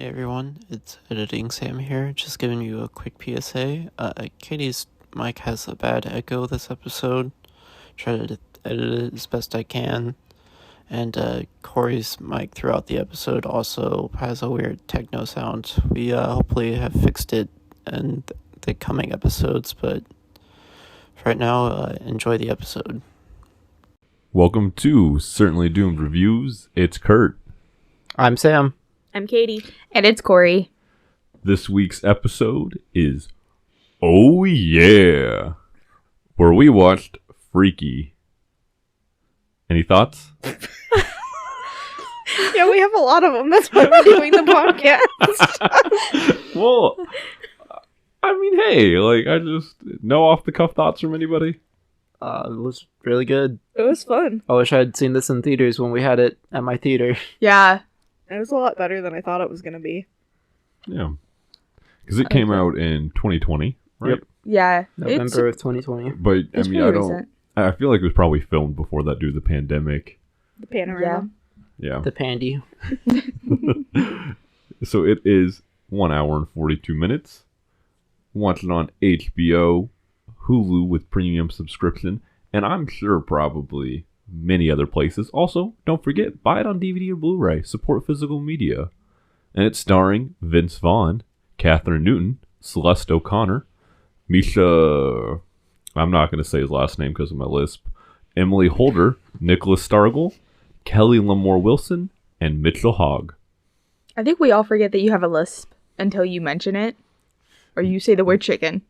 Hey everyone, it's Editing Sam here, just giving you a quick PSA. Katie's mic has a bad echo this episode. Try to edit it as best I can. And Corey's mic throughout the episode also has a weird techno sound. We hopefully have fixed it in the coming episodes, but for right now, enjoy the episode. Welcome to Certainly Doomed Reviews. It's Kurt. I'm Sam. I'm Katie. And it's Corey. This week's episode is Oh Yeah, where we watched Freaky. Any thoughts? Yeah, we have a lot of them. That's why we're doing the podcast. Well, I mean, hey, I just know off the cuff thoughts from anybody. It was really good. It was fun. I wish I had seen this in theaters when we had it at my theater. Yeah. It was a lot better than I thought it was going to be. Yeah. Because it came out in 2020, right? Yep. Yeah. November of 2020. But, It's I pretty don't... recent. I feel like it was probably filmed before that due to the pandemic. The panorama. Yeah. The pandy. So it is 1 hour and 42 minutes. Watch it on HBO, Hulu with premium subscription, and I'm sure probably many other places. Also, don't forget, buy it on DVD or Blu-ray. Support physical media. And it's starring Vince Vaughn, Catherine Newton, Celeste O'Connor, Misha... I'm not going to say his last name because of my lisp. Emily Holder, Nicholas Stargell, Kelly Lamore Wilson, and Mitchell Hogg. I think we all forget that you have a lisp until you mention it. Or you say the word chicken.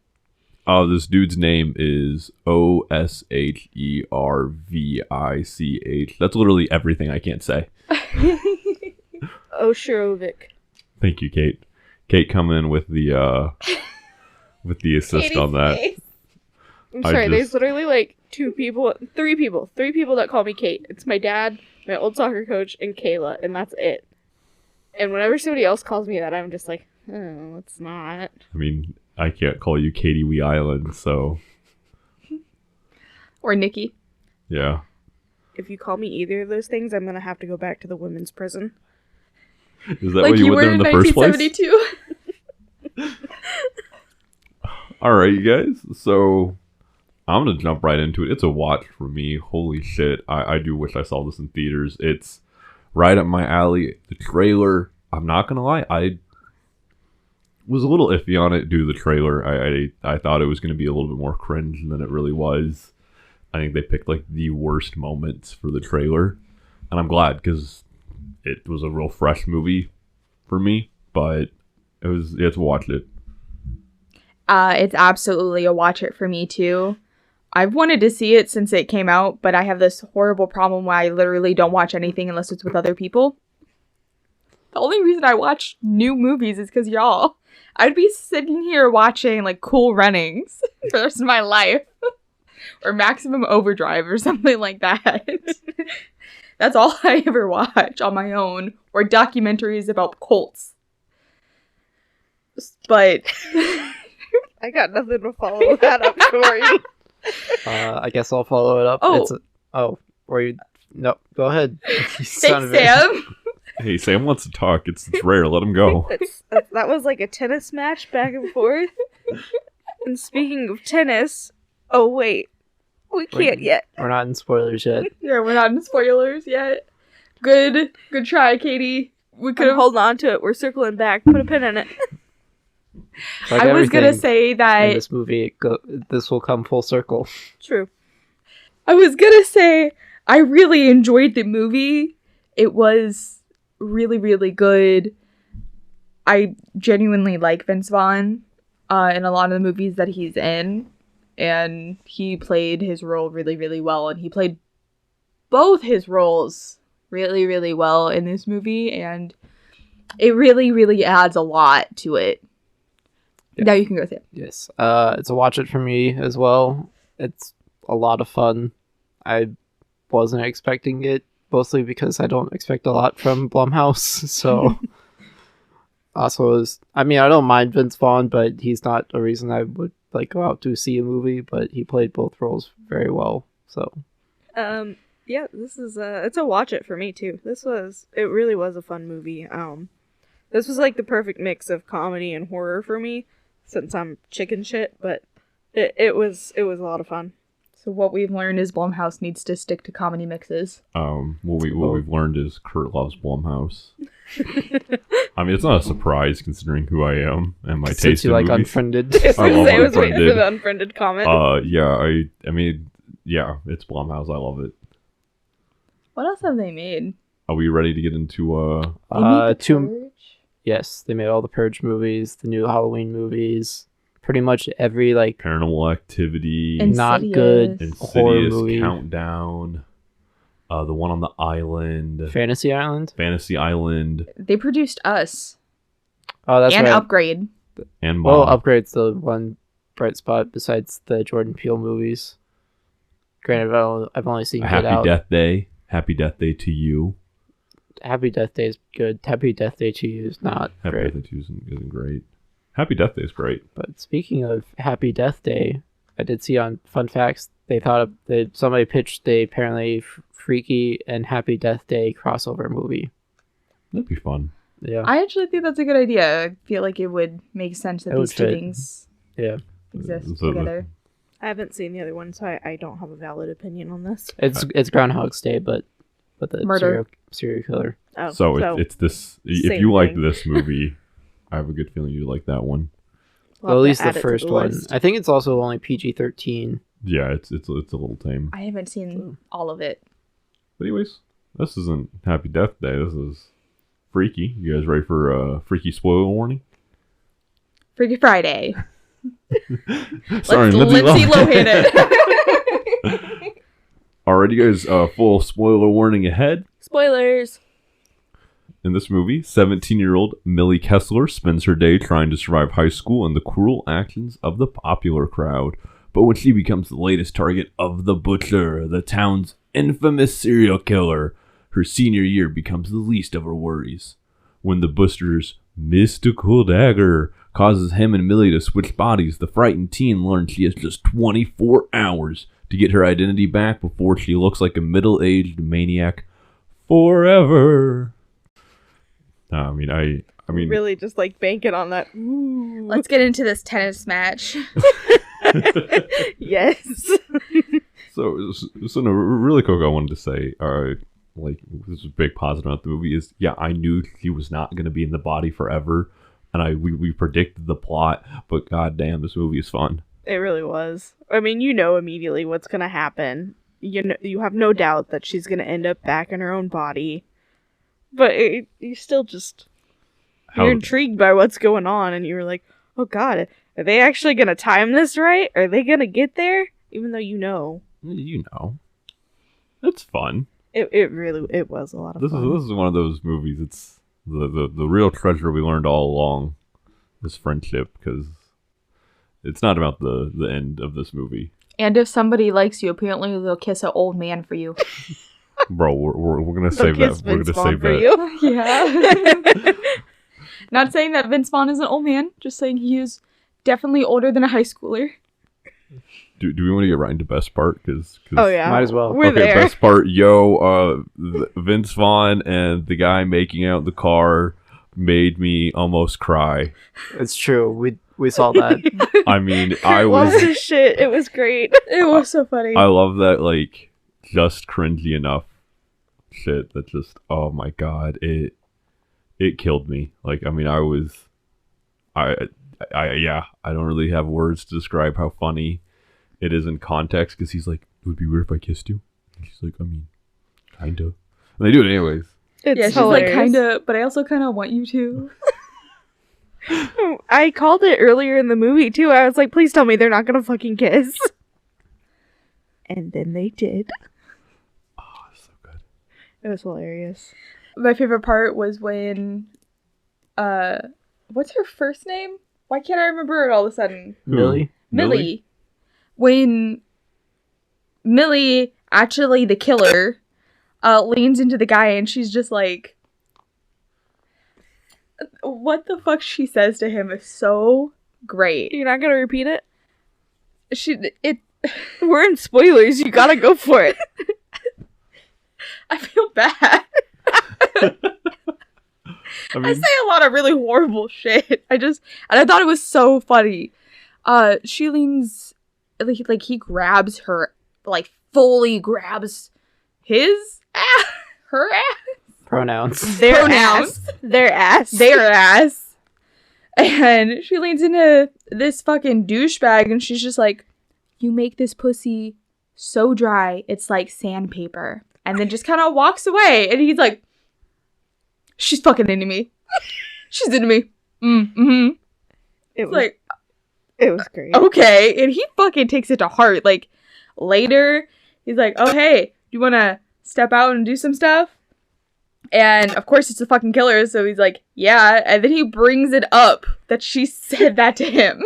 This dude's name is OSHERVICH. That's literally everything I can't say. Oshirovic. Thank you, Kate. Kate coming in with the assist on that. I'm I sorry, there's just- literally three people that call me Kate. It's my dad, my old soccer coach, and Kayla, and that's it. And whenever somebody else calls me that, I'm just like, oh, it's not. I mean, I can't call you Katie Wee Island, so Or Nikki. yeah. If you call me either of those things, I'm going to have to go back to the women's prison. Is that why you went there in the first place? 1972. All right, you guys. So I'm gonna jump right into it. It's a watch for me. Holy shit! I do wish I saw this in theaters. It's right up my alley. The trailer. I'm not gonna lie. I was a little iffy on it due to the trailer. I thought it was gonna be a little bit more cringe than it really was. I think they picked the worst moments for the trailer, and I'm glad because it was a real fresh movie for me. But it's watch it. It's absolutely a watch it for me too. I've wanted to see it since it came out, but I have this horrible problem where I literally don't watch anything unless it's with other people. The only reason I watch new movies is because y'all. I'd be sitting here watching Cool Runnings for the rest of my life. Or Maximum Overdrive or something like that. That's all I ever watch on my own. Or documentaries about cults. But... I got nothing to follow that up, Corey. I guess I'll follow it up. Oh. No, go ahead. Thanks, Sam. Hey, Sam wants to talk. It's rare. Let him go. That was like a tennis match back and forth. And speaking of tennis, oh wait, we can't yet. We're not in spoilers yet. Yeah, we're not in spoilers yet. Good try, Katie. We could have. Hold on to it. We're circling back. Put a pin in it. Like I was gonna everything say in that. this movie, this will come full circle. True. I was gonna say I really enjoyed the movie. It was really, really good. I genuinely like Vince Vaughn in a lot of the movies that he's in. And he played his role really, really well. And he played both his roles really, really well in this movie. And it really, really adds a lot to it. Yeah. Now you can go see it. Yes. It's a watch it for me as well. It's a lot of fun. I wasn't expecting it, mostly because I don't expect a lot from Blumhouse. So also I don't mind Vince Vaughn, but he's not a reason I would go out to see a movie, but he played both roles very well. So yeah, this is it's a watch it for me too. It really was a fun movie. This was like the perfect mix of comedy and horror for me, since I'm chicken shit. But it was a lot of fun. So what we've learned is Blumhouse needs to stick to comedy mixes. What we've learned is Kurt loves Blumhouse. I mean, it's not a surprise considering who I am and my Since taste you in like movies. Unfriended. I was waiting Unfriended. for the unfriended comment. I mean, yeah, it's Blumhouse. I love it. What else have they made? Are we ready to get into They made The two. Purge? Yes, they made all the Purge movies, the new Halloween movies, pretty much every like Paranormal Activity, And- not good Insidious. horror Insidious movie. Countdown, the one on the island, Fantasy Island. Fantasy Island, They produced Us Oh, that's and right. Upgrade. and Well, Mom. Upgrade's the one bright spot besides the Jordan Peele movies. Granted, I've only seen Get Happy Out. Death Day. Happy Death Day to You. Happy Death Day is good. Happy Death Day to You is not Happy great. Death Day to You isn't great. Happy Death Day is great. But speaking of Happy Death Day, I did see on Fun Facts they thought that somebody pitched the apparently Freaky and Happy Death Day crossover movie. That'd be fun. Yeah, I actually think that's a good idea. I feel like it would make sense that It would these two fit. things yeah. exist So- together. I haven't seen the other one, so I don't have a valid opinion on this. It's Groundhog's Day, but the Murder. serial killer. Oh, So it's this. If same you like thing. this movie, I have a good feeling you like that one. Well, at least add the it to first one. list. I think it's also only PG-13. Yeah, it's a little tame. I haven't seen all of it. But anyways, this isn't Happy Death Day. This is Freaky. You guys ready for a freaky spoiler warning? Freaky Friday. Sorry, Let's Lindsay Lohan it. Alright, you guys, full spoiler warning ahead. Spoilers. In this movie, 17-year-old Millie Kessler spends her day trying to survive high school and the cruel actions of the popular crowd. But when she becomes the latest target of the Butcher, the town's infamous serial killer, her senior year becomes the least of her worries. When the Butcher's mystical dagger causes him and Millie to switch bodies, the frightened teen learns she has just 24 hours to get her identity back before she looks like a middle-aged maniac forever. I mean, Really just like banking on that. Ooh. Let's get into this tennis match. Yes. so no, really quick, I wanted to say, like, this is a big positive about the movie is, yeah, I knew she was not going to be in the body forever, and we predicted the plot, but goddamn, this movie is fun. It really was. I mean, you know immediately what's gonna happen. You know, you have no doubt that she's gonna end up back in her own body. But you still just you're intrigued by what's going on, and you're like, "Oh God, are they actually gonna time this right? Are they gonna get there?" Even though you know, it's fun. it really was a lot of This fun. is one of those movies. It's the real treasure we learned all along is friendship, because it's not about the end of this movie. And if somebody likes you, apparently they'll kiss an old man for you. Bro, we're gonna So save kiss that. We're Vince gonna Vaughn save for that. you. Yeah. Not saying that Vince Vaughn is an old man, just saying he is definitely older than a high schooler. Do we want to get right into best part? Cause Oh yeah, Might as well. We're okay, there. best part. Vince Vaughn and the guy making out in the car made me almost cry. It's true. We saw that. I mean, I Lost was. his shit. It was great. It was so funny. I love that, like, just cringy enough shit that just, oh my god, it killed me. Like, I mean, I don't really have words to describe how funny it is in context, because he's like, it would be weird if I kissed you. And she's like, I mean, kinda. And they do it anyways. It's yeah, she's hilarious. like, kinda, but I also kinda want you to. I called it earlier in the movie too. I was like, please tell me they're not gonna fucking kiss. And then they did. Oh, it's so good. It was hilarious. My favorite part was when, what's her first name? Why can't I remember it all of a sudden? Millie. Millie. When Millie, actually the killer, leans into the guy and she's just like, what the fuck she says to him is so great. You're not gonna repeat it? It We're in spoilers. You gotta go for it. I feel bad. I I mean, say a lot of really horrible shit. And I thought it was so funny. She leans, like he grabs her, like fully grabs his ass, her ass, Pronouns. Their Pronouns. ass. Their ass. their ass, and she leans into this fucking douchebag, and she's just like, "You make this pussy so dry, it's like sandpaper," and then just kind of walks away. And he's like, "She's fucking into me. She's into me." Mm-hmm. It was, Like, it was great. okay. And he fucking takes it to heart. Like, later, he's like, "Oh, hey, do you want to step out and do some stuff?" And, of course, it's the fucking killer, so he's like, "Yeah." And then he brings it up that she said that to him.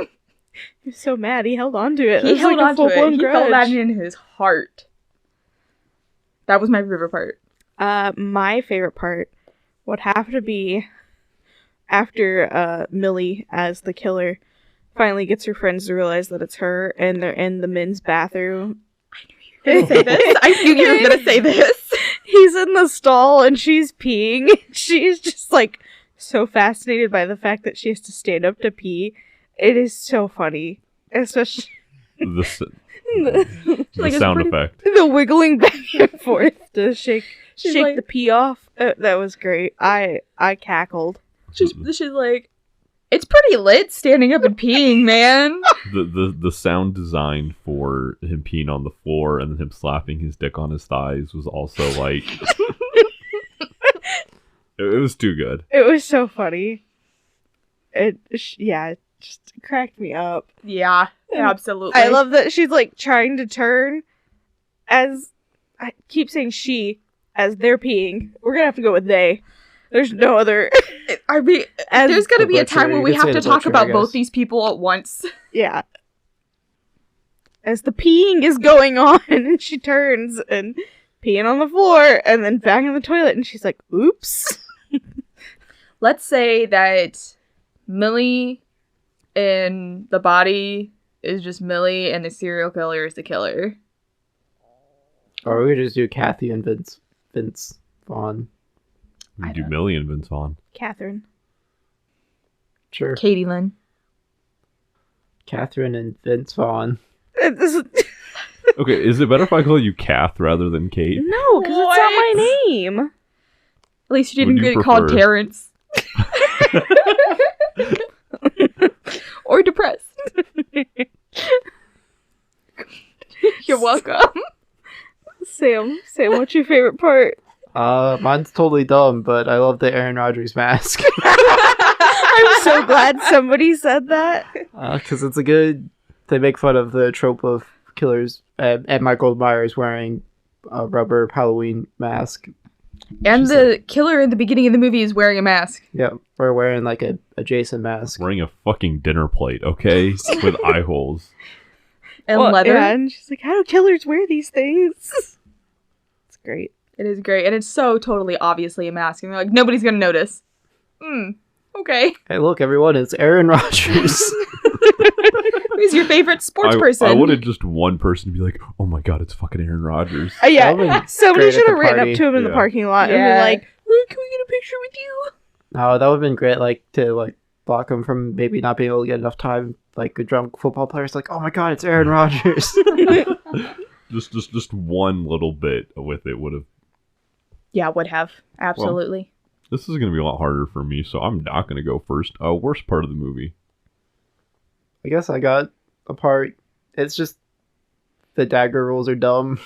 He was so mad. He held on to it. He was held like a on to it. full-blown He grudge. felt that in his heart. That was my favorite part. My favorite part would have to be after Millie, as the killer, finally gets her friends to realize that it's her, and they're in the men's bathroom. I knew you were going to say this. I knew you were going to say this. He's in the stall and she's peeing. She's just like so fascinated by the fact that she has to stand up to pee. It is so funny, especially the Like, it's sound pretty- effect. the wiggling back and forth to shake She's shake like- the pee off. That was great. I cackled. She's like, "It's pretty lit standing up and peeing, man." The sound design for him peeing on the floor and then him slapping his dick on his thighs was also like it was too good. It was so funny. It just cracked me up. Yeah, absolutely. I love that she's like trying to turn as I keep saying she as they're peeing. We're gonna have to go with they. There's no other. I mean, As there's going to the be a butcher, time where you we could have say to the talk butcher, about I both guess. these people at once. Yeah. As the peeing is going on, and she turns and peeing on the floor, and then back in the toilet, and she's like, "Oops." Let's say that Millie in the body is just Millie, and the serial killer is the killer. Or we could just do Kathy and Vince Vaughn. We I do don't- Millie and Vince Vaughn. Catherine. Sure. Katie Lynn. Catherine and Vince Vaughn. This is- Okay, is it better if I call you Kath rather than Kate? no, because it's not my name. At least you Would didn't you get called prefer- Terrence. Or depressed. You're welcome. Sam, what's your favorite part? Mine's totally dumb, but I love the Aaron Rodgers mask. I'm so glad somebody said that. Because it's a good... They make fun of the trope of killers and Michael Myers wearing a rubber Halloween mask. And She's the killer in the beginning of the movie is wearing a mask. Yeah, or wearing like a Jason mask. Wearing a fucking dinner plate, okay? With eye holes. And Well, leather. yeah, and she's like, "How do killers wear these things?" It's great. It is great. And it's so totally obviously a mask. And they're like, nobody's going to notice. Okay. Hey, look, everyone, it's Aaron Rodgers. Who's your favorite sports person? I wanted just one person to be like, "Oh my god, it's fucking Aaron Rodgers." Yeah, That would've been somebody great at should the have ran party. up to him in the Yeah. parking lot and Yeah. been like, "Hey, can we get a picture with you?" Oh, that would have been great, like, to, like, block him from maybe not being able to get enough time. Like, a drunk football player's like, oh my god, it's Aaron Rodgers. Just one little bit with it would have. Yeah, would have. Absolutely. This is gonna be a lot harder for me, so I'm not gonna go first. Worst part of the movie. I guess I got a part. It's just the dagger rules are dumb.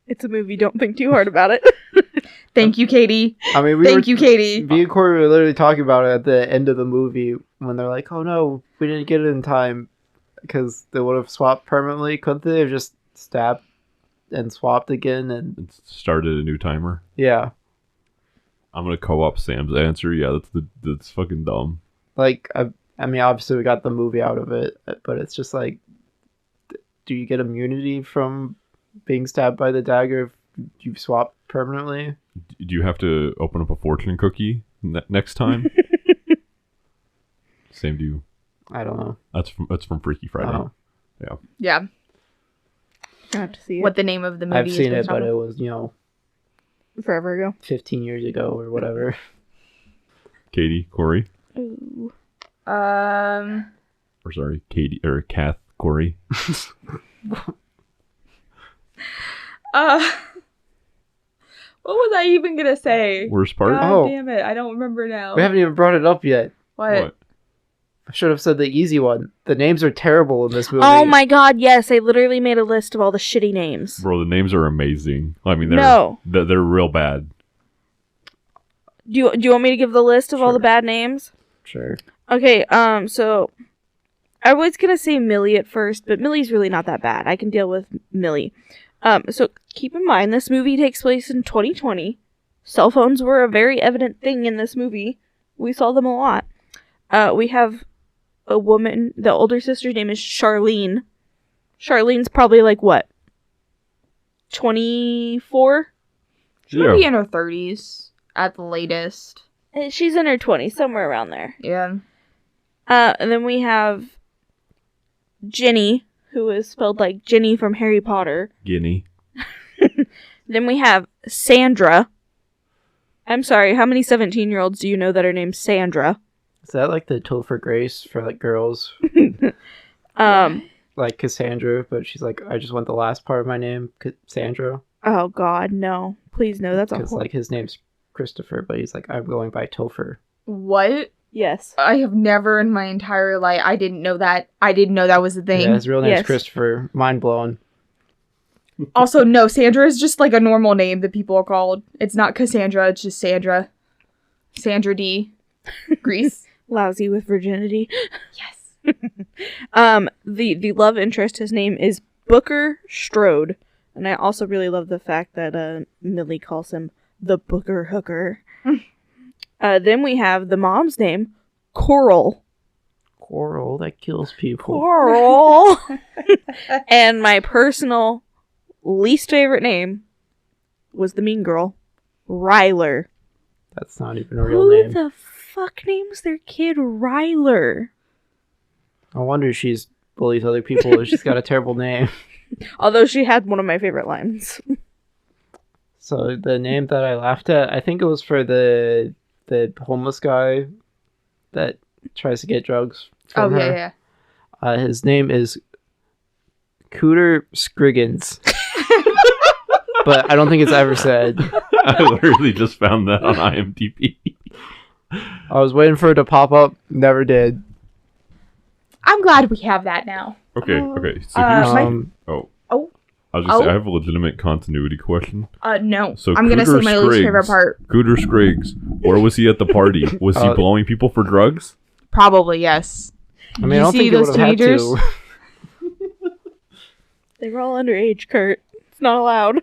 It's a movie. Don't think too hard about it. Thank you, Katie. I mean, Thank you, Katie. Me and Corey were literally talking about it at the end of the movie when they're like, oh no, we didn't get it in time because they would have swapped permanently. Couldn't they have just stabbed and swapped again? And It started a new timer. yeah, I'm gonna co-op Sam's answer. Yeah, that's fucking dumb. like, I mean, obviously we got the movie out of it, but it's just like, do you get immunity from being stabbed by the dagger if you swap permanently? Do you have to open up a fortune cookie next time? Sam, do you? I don't know. That's from Freaky Friday. Oh. Yeah. I have to see it What the name of the movie I've is seen it, based but on. it was, forever ago. 15 years ago or whatever. Katie, Corey. Ooh. Or sorry, Katie or Kath, Corey. What was I even gonna say? Worst part? God damn it, I don't remember now. We haven't even brought it up yet. What? I should have said the easy one. The names are terrible in this movie. Oh my god, yes, I literally made a list of all the shitty names. Bro, the names are amazing. I mean, they're real bad. Do you want me to give the list of all the bad names? Sure. Okay, so I was gonna say Millie at first, but Millie's really not that bad. I can deal with Millie. So keep in mind, this movie takes place in 2020. Cell phones were a very evident thing in this movie. We saw them a lot. We have a woman, the older sister's name is Charlene. Charlene's probably like, what? 24? She'll be in her 30s at the latest. She's in her 20s, somewhere around there. Yeah. And then we have Ginny, who is spelled like Ginny from Harry Potter. Guinea. Then we have Sandra. I'm sorry, how many 17-year-olds do you know that are named Sandra? Is that like the Topher Grace for like girls? Like Cassandra, but she's like, I just want the last part of my name, Sandra. Oh god, no. Please no, that's Because like his name's Christopher, but he's like, I'm going by Topher. What? Yes. I have never in my entire life, I didn't know that was a thing. Yeah, his real name's Yes. Christopher. Mind blown. Also, no, Sandra is just like a normal name that people are called. It's not Cassandra, it's just Sandra. Sandra D. Grease. Lousy with virginity. Yes. The love interest, his name is Booker Strode. And I also really love the fact that Millie calls him the Booker Hooker. Then we have the mom's name, Coral. Coral that kills people. Coral. And my personal least favorite name was the mean girl, Ryler. That's not even a real Who name. the fuck names their kid Ryler? I wonder she's bullies other people if she's got a terrible name. Although she had one of my favorite lines. So the name that I laughed at, I think it was for the homeless guy that tries to get drugs from her. Yeah. His name is Coeure Scriggins. But I don't think it's ever said. I literally just found that on IMDb. I was waiting for it to pop up. Never did. I'm glad we have that now. Okay. So here's Oh. I was gonna say I have a legitimate continuity question. No. So I'm gonna say Cooter my least favorite Scriggs- part. Cooter Scriggs, where was he at the party? Was he blowing people for drugs? Probably, yes. I mean, I don't think he would have had to. They were all underage, Kurt. It's not allowed.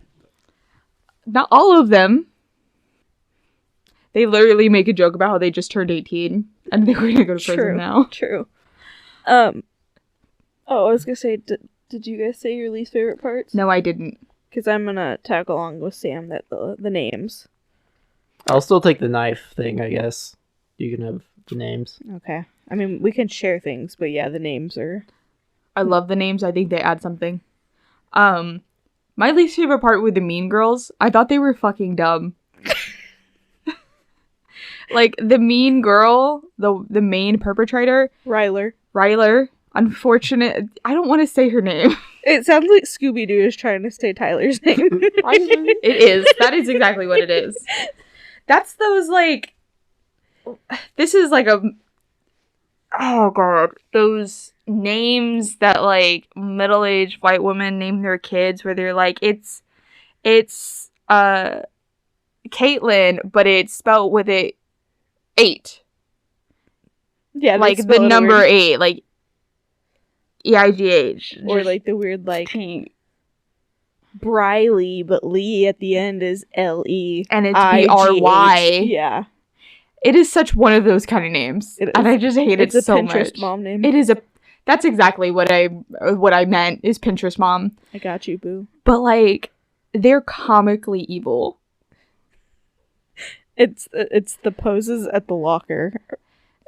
Not all of them. They literally make a joke about how they just turned 18 and they're going to go to prison now. True. I was gonna say, did you guys say your least favorite parts? No, I didn't. Because I'm gonna tag along with Sam that the names. I'll still take the knife thing, I guess. You can have the names. Okay. I mean, we can share things, but yeah, the names are... I love the names. I think they add something. My least favorite part with the Mean Girls, I thought they were fucking dumb. Like, the mean girl, the main perpetrator, Ryler, unfortunate. I don't want to say her name. It sounds like Scooby-Doo is trying to say Tyler's name. It is. That is exactly what it is. That's those, like... This is like a... Oh, God. Those names that, like, middle-aged white women name their kids where they're like, it's Caitlin, but it's spelled with it 8. Yeah, like the number weird. 8, like EIGH. Or like the weird, like, Briley, but Lee at the end is LE. And it's BRY. Yeah. It is such one of those kind of names. And I just hate it so much. It's a Pinterest mom name. It is that's exactly what I meant is Pinterest mom. I got you, boo. But like, they're comically evil. It's the poses at the locker.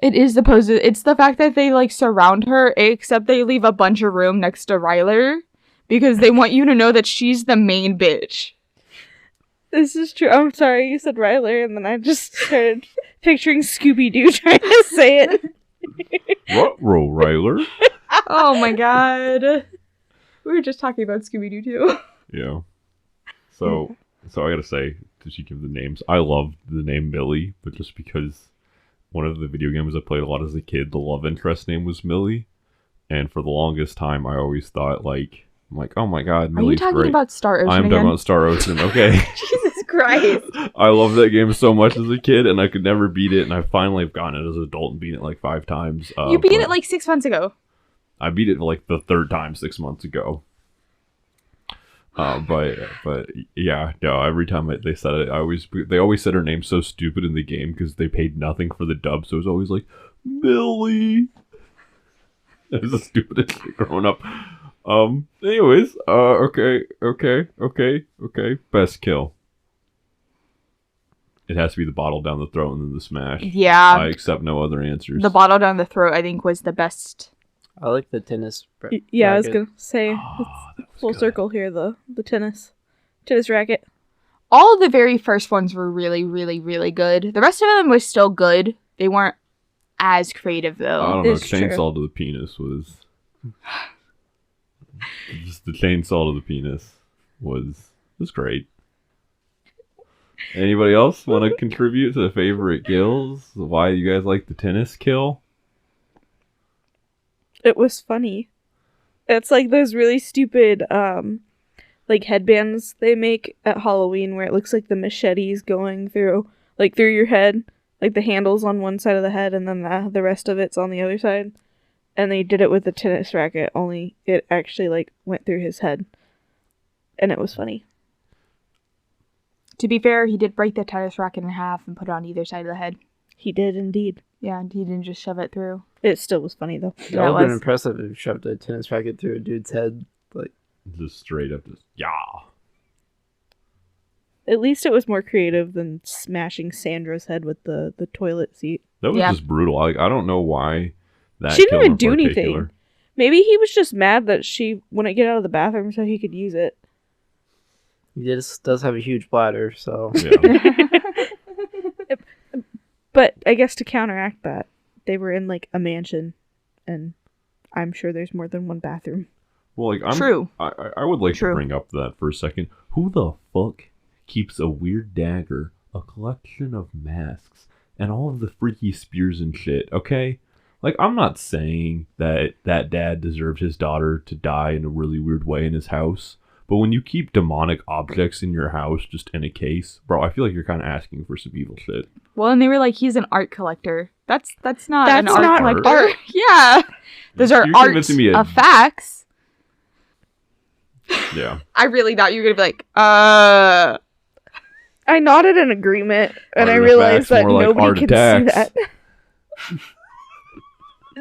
It is the poses. It's the fact that they like surround her, except they leave a bunch of room next to Ryler because they want you to know that she's the main bitch. This is true. I'm sorry, you said Ryler, and then I just started picturing Scooby-Doo trying to say it. Ruh-roh, Ryler. Oh my god. We were just talking about Scooby-Doo too. Yeah. So I gotta say, to she give the names, I loved the name Millie, but just because one of the video games I played a lot as a kid, the love interest name was Millie, and for the longest time, I always thought like, I'm like, oh my god, Millie's Are you talking great. about Star Ocean I'm again? talking about Star Ocean. Okay. Jesus Christ. I loved that game so much as a kid, and I could never beat it, and I finally have gotten it as an adult and beaten it like 5 times. You beat but it like 6 months ago. I beat it like the 3rd time 6 months ago. But yeah, no. Every time they said it, they always said her name so stupid in the game because they paid nothing for the dub, so it was always like Millie. It was the stupidest shit growing up. Anyways, okay. Best kill. It has to be the bottle down the throat and then the smash. Yeah. I accept no other answers. The bottle down the throat, I think, was the best. I like the tennis. Yeah, I was racket. gonna say full circle here. The tennis racket. All the very first ones were really, really, really good. The rest of them was still good. They weren't as creative, I though. don't know. It's true. Chainsaw to the penis was. Just the chainsaw to the penis was great. Anybody else want to contribute to favorite kills? Why you guys like the tennis kill? It was funny. It's like those really stupid like headbands they make at Halloween where it looks like the machete's going through your head, like the handle's on one side of the head and then the rest of it's on the other side. And they did it with the tennis racket, only it actually like went through his head. And it was funny. To be fair, he did break the tennis racket in half and put it on either side of the head. He did indeed. Yeah, and he didn't just shove it through. It still was funny though. That Yeah, it would have been was. impressive if you shoved a tennis racket through a dude's head. Like, Just straight up, just yeah. At least it was more creative than smashing Sandra's head with the toilet seat. That was Yeah. just brutal. I don't know why that. She didn't kill even in do particular- anything. Maybe he was just mad that she wouldn't get out of the bathroom so he could use it. he just does have a huge bladder, so Yeah. But I guess to counteract that, they were in like a mansion, and I'm sure there's more than one bathroom. Well, like True. I would like True. to bring up that for a second. Who the fuck keeps a weird dagger, a collection of masks, and all of the freaky spears and shit? Okay, like I'm not saying that dad deserved his daughter to die in a really weird way in his house, but when you keep demonic objects in your house just in a case, bro, I feel like you're kind of asking for some evil shit. Well, and they were like, he's an art collector. That's not That's an art not collector. art. Yeah. Those are You're art convincing me of facts. Yeah. I really thought you were going to be like, I nodded in agreement, and I Art of realized facts, that more like art nobody can see attacks. that.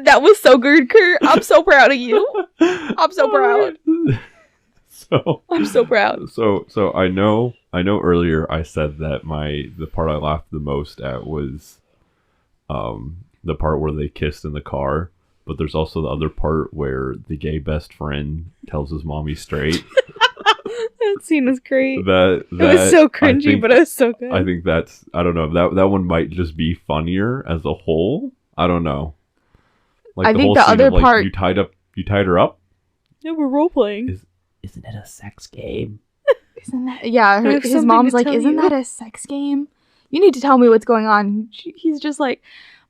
that was so good, Kurt. I'm so proud of you. I'm so proud. So I'm so proud. So I know earlier I said that the part I laughed the most at was the part where they kissed in the car, but there's also the other part where the gay best friend tells his mom he's straight. That scene was great. It that was so I cringy, think- but it was so good. I think that's, I don't know, that one might just be funnier as a whole. I don't know. Like I the think whole the scene other of, like, part- you tied her up. Yeah, we're role playing. Isn't it a sex game? Isn't that? Yeah, I have his something mom's to like, tell isn't you." that a sex game? You need to tell me what's going on. He's just like,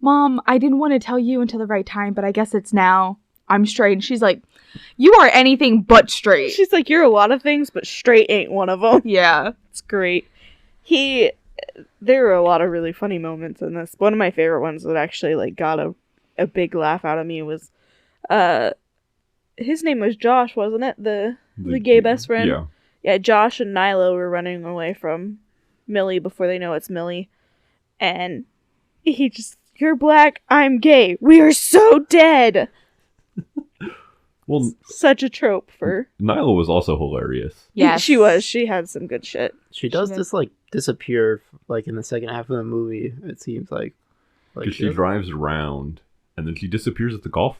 Mom, I didn't want to tell you until the right time, but I guess it's now. I'm straight. And she's like, you are anything but straight. She's like, you're a lot of things, but straight ain't one of them. Yeah. It's great. There were a lot of really funny moments in this. One of my favorite ones that actually like got a big laugh out of me was, his name was Josh, wasn't it? The gay best friend. Yeah. Yeah, Josh and Nyla were running away from Millie before they know it's Millie. And he just, you're black, I'm gay. We are so dead. Well, Such a trope for... Nyla was also hilarious. Yes. She was. She had some good shit. she does did. just like disappear like in the second half of the movie. It seems like Because she drives around and then she disappears at the golf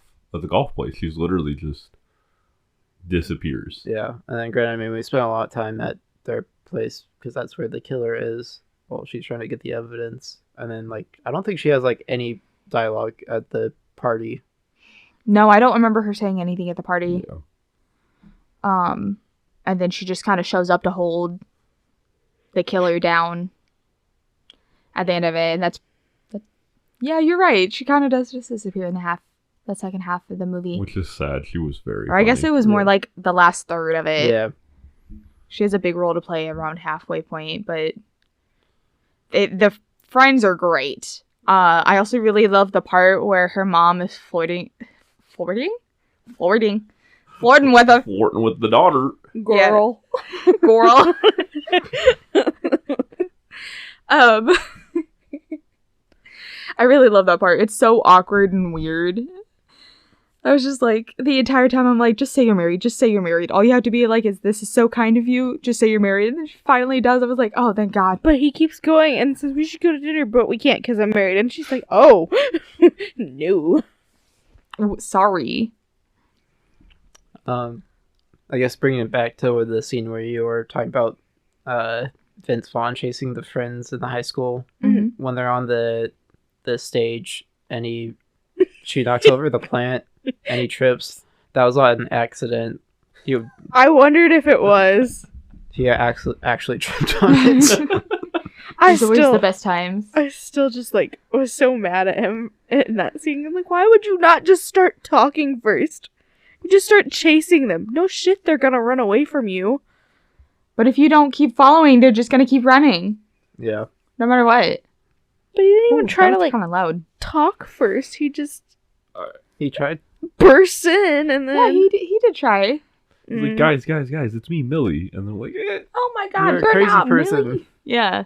place. She's literally just disappears. Yeah, and then granted, I mean, we spent a lot of time at their place because that's where the killer is. Well, she's trying to get the evidence, and then like I don't think she has like any dialogue at the party. No, I don't remember her saying anything at the party. Yeah. And then she just kind of shows up to hold the killer down at the end of it, and that's yeah, you're right. She kind of does just disappear in the second half of the movie. Which is sad. She was very Or I guess funny. it was more like the last third of it. Yeah. She has a big role to play around halfway point, but the friends are great. I also really love the part where her mom is flirting with her. Flirting with the daughter. Girl. Yeah. Girl. I really love that part. It's so awkward and weird. I was just like, the entire time I'm like, just say you're married. Just say you're married. All you have to be like is, this is so kind of you. Just say you're married. And then she finally does. I was like, oh, thank God. But he keeps going and says, we should go to dinner, but we can't because I'm married. And she's like, oh, no. Oh, sorry. I guess bringing it back to the scene where you were talking about Vince Vaughn chasing the friends in the high school Mm-hmm. when they're on the stage and she knocks over the plant and he trips. That was not an accident. I wondered if it was. He actually tripped on it. It's always the best times. I still just like was so mad at him in that scene. I'm like, why would you not just start talking first? You just start chasing them. No shit, they're gonna run away from you. But if you don't keep following, they're just gonna keep running. Yeah. No matter what. But he didn't even try to like kind of loud. talk first. He just He tried. burst in and then Yeah, he did try. He's like, guys, it's me, Millie. And they're like, Oh my God, You're a you're crazy not person. Millie. Yeah.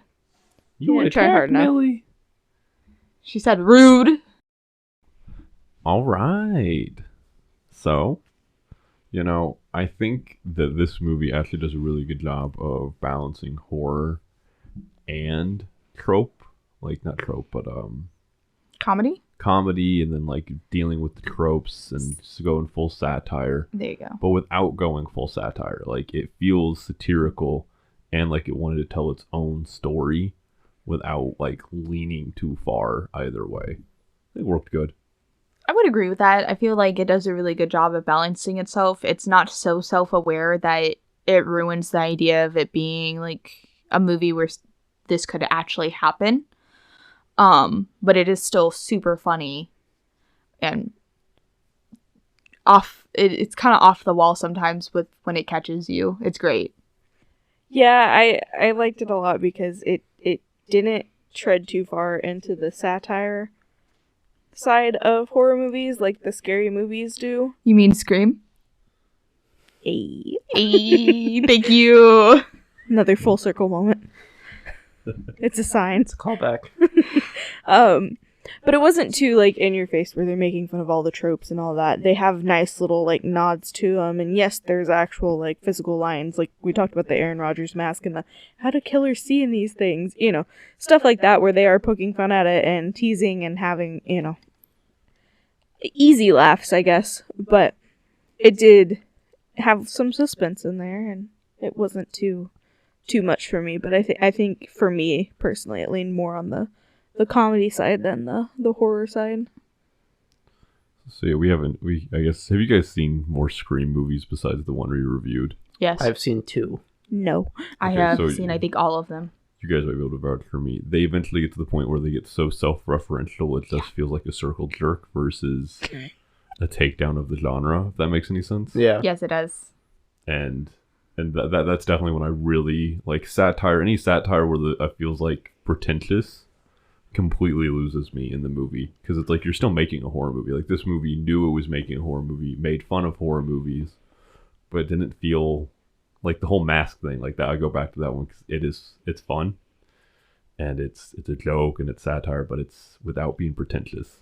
you Yeah, want to try hard enough. Millie? She said rude. All right. So, I think that this movie actually does a really good job of balancing horror and trope. Like, not trope, but Comedy? comedy, and then like dealing with the tropes and just going full satire, There you go. but without going full satire. Like, it feels satirical and like it wanted to tell its own story without like leaning too far either way. It worked good. I would agree with that. I feel like it does a really good job of balancing itself. It's not so self-aware that it ruins the idea of it being like a movie where this could actually happen. But it is still super funny and it's kind of off the wall sometimes when it catches you. It's great. Yeah, I liked it a lot because it didn't tread too far into the satire side of horror movies like the scary movies do. You mean Scream? Hey. Hey, thank you. Another full circle moment. It's a sign. It's a callback. But it wasn't too like in your face where they're making fun of all the tropes and all that. They have nice little like nods to them, and yes, there's actual like physical lines. Like we talked about the Aaron Rodgers mask and the how do killers see in these things, stuff like that, where they are poking fun at it and teasing and having easy laughs, I guess. But it did have some suspense in there, and it wasn't too much for me. But I think for me personally, it leaned more on the comedy side than the horror side. So yeah, I guess, have you guys seen more Scream movies besides the one we reviewed? Yes, I've seen 2. No. I Okay, have so seen, I think, all of them. You guys might be able to vouch for me. They eventually get to the point where they get so self-referential it just feels like a circle jerk versus a takedown of the genre, if that makes any sense. Yeah. Yes, it does. And that's definitely when I really like satire. Any satire where it feels like pretentious completely loses me in the movie, because it's like you're still making a horror movie. Like, this movie knew it was making a horror movie, made fun of horror movies, but it didn't feel like the whole mask thing like that. I go back to that one because it's fun and it's a joke and it's satire, but it's without being pretentious.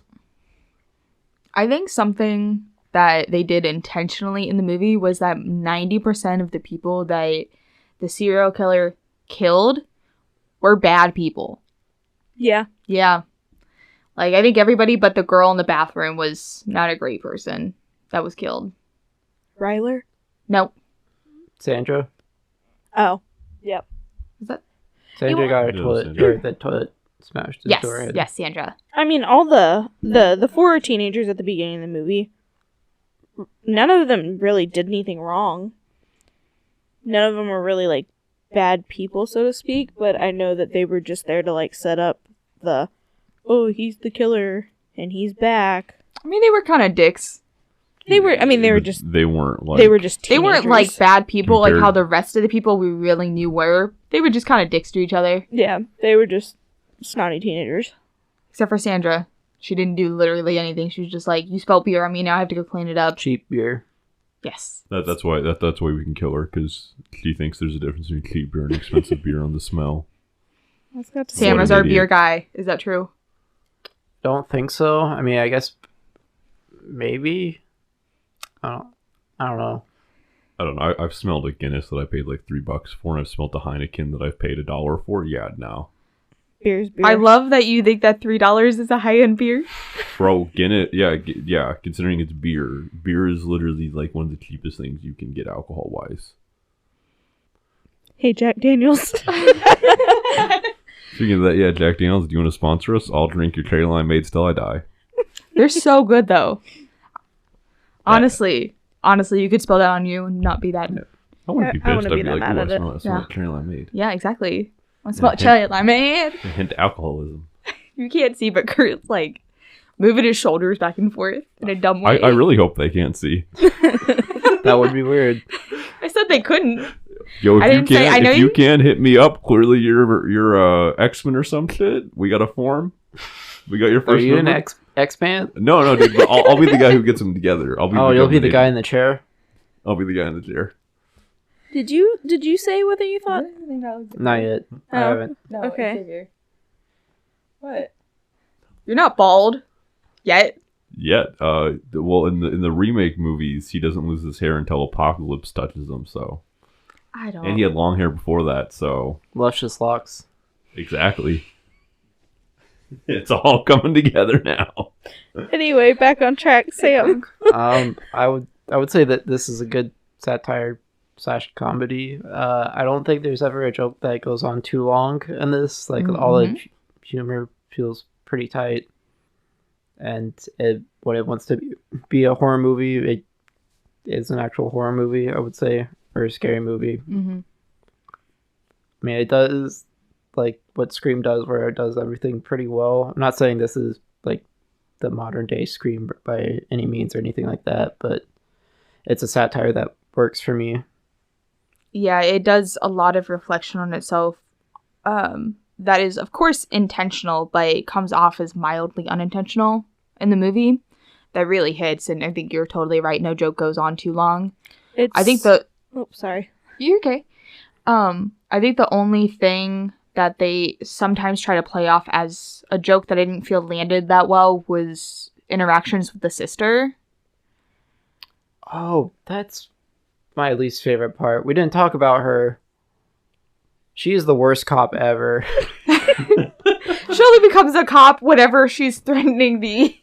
I think something that they did intentionally in the movie was that 90% of the people that the serial killer killed were bad people. Yeah. Yeah. Like, I think everybody but the girl in the bathroom was not a great person that was killed. Ryler? Nope. Sandra? Oh. Yep. Is that? Sandra got her Yeah, toilet, Sandra. or the toilet smashed his door in. Yes, Sandra. I mean, all the four teenagers at the beginning of the movie, none of them really did anything wrong. None of them were really, like, bad people, so to speak, but I know that they were just there to, like, set up he's the killer, and he's back. I mean, they were kind of dicks. They were They just weren't like. teenagers. They weren't like bad people, like Compared- how the rest of the people we really knew were. They were just kind of dicks to each other. Yeah, they were just snotty teenagers. Except for Sandra. She didn't do literally anything. She was just like, you spelled beer on me, now I have to go clean it up. Cheap beer. Yes. That's why we can kill her, because she thinks there's a difference between cheap beer and expensive beer on the smell. Sam is an our idiot. beer guy. Is that true? Don't think so. I mean, I guess maybe. I don't know. I don't know. I've smelled a Guinness that I paid like $3 for, and I've smelled a Heineken that I've paid $1 for. Yeah, no. Beer. I love that you think that $3 is a high-end beer. Bro, Guinness, yeah, considering it's beer. Beer is literally like one of the cheapest things you can get alcohol-wise. Hey, Jack Daniels. Speaking of that, yeah, Jack Daniels, do you want to sponsor us? I'll drink your Cherry Limeade till I die. They're so good, though. Honestly, you could spell that on you and not be that. I wouldn't be I pissed. wouldn't I'd be be that like, mad ooh, I at it. smell that. I smell that Cherry Limeade. Yeah, exactly. I smell Yeah. cherry limeade. A hint of alcoholism. You can't see, but Kurt's like moving his shoulders back and forth in a dumb way. I really hope they can't see. That would be weird. I said they couldn't. Yo, I if you didn't say- can't, I know if you you- can hit me up, clearly you're X-Men or some shit. We got a form. We got your Are first. you an member? X-Man? No, dude. But I'll be the guy who gets them together. I'll be. You'll be the government guy in agent. the chair? I'll be the guy in the chair. Did you say whether you thought? Not yet. I Oh. haven't. No, Okay. What? You're not bald yet. Yet, well, in the remake movies, he doesn't lose his hair until Apocalypse touches him. So, I don't. and he had long hair before that. So, Luscious locks. exactly. It's all coming together now. Anyway, back on track. Sam. I would say that this is a good satire / comedy. I don't think there's ever a joke that goes on too long in this. Like all the humor feels pretty tight, and when it wants to be a horror movie, it is an actual horror movie, I would say, or a scary movie. Mm-hmm. I mean, it does like what Scream does, where it does everything pretty well. I'm not saying this is like the modern day Scream by any means or anything like that, but it's a satire that works for me. Yeah, it does a lot of reflection on itself. That is, of course, intentional, but it comes off as mildly unintentional in the movie. That really hits, and I think you're totally right. No joke goes on too long. I think Oh, sorry. You're okay. I think the only thing that they sometimes try to play off as a joke that I didn't feel landed that well was interactions with the sister. Oh, that's my least favorite part. We didn't talk about her. She is the worst cop ever. She only becomes a cop whenever she's threatening the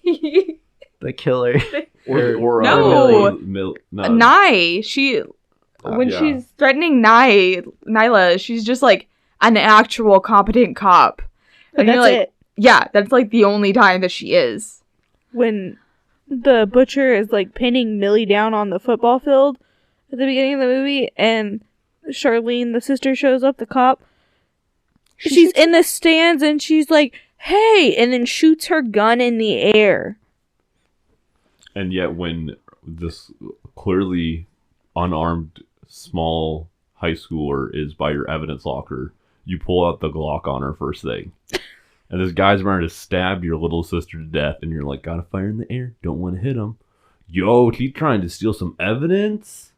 The killer. Or No. no. Nye. When Yeah. she's threatening Nyla, she's just like an actual competent cop. But And you're that's like, it. yeah, that's like the only time that she is. When the butcher is like pinning Millie down on the football field at the beginning of the movie, and Charlene, the sister, shows up, the cop. She's in the stands and she's like, "Hey!" and then shoots her gun in the air. And yet, when this clearly unarmed small high schooler is by your evidence locker, you pull out the Glock on her first thing. And this guy's ready to stab your little sister to death, and you're like, gotta fire in the air, don't want to hit him. Yo, she's trying to steal some evidence?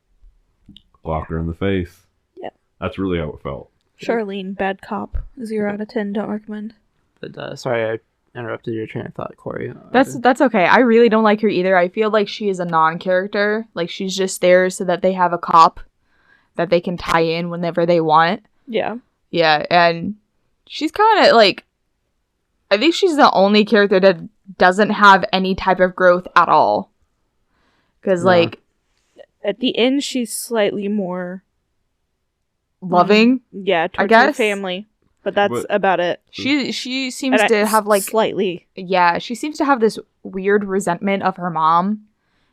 Glock her in the face. Yeah. That's really how it felt. Charlene, bad cop. 0 out of 10. Don't recommend. But sorry, I interrupted your train of thought, Corey. That's okay. I really don't like her either. I feel like she is a non-character. Like, she's just there so that they have a cop that they can tie in whenever they want. Yeah. Yeah, and she's kind of like, I think she's the only character that doesn't have any type of growth at all. Because, No. like, At the end, she's slightly more loving. Yeah, towards guess. her family. But that's about it. She seems to have like slightly. Yeah, she seems to have this weird resentment of her mom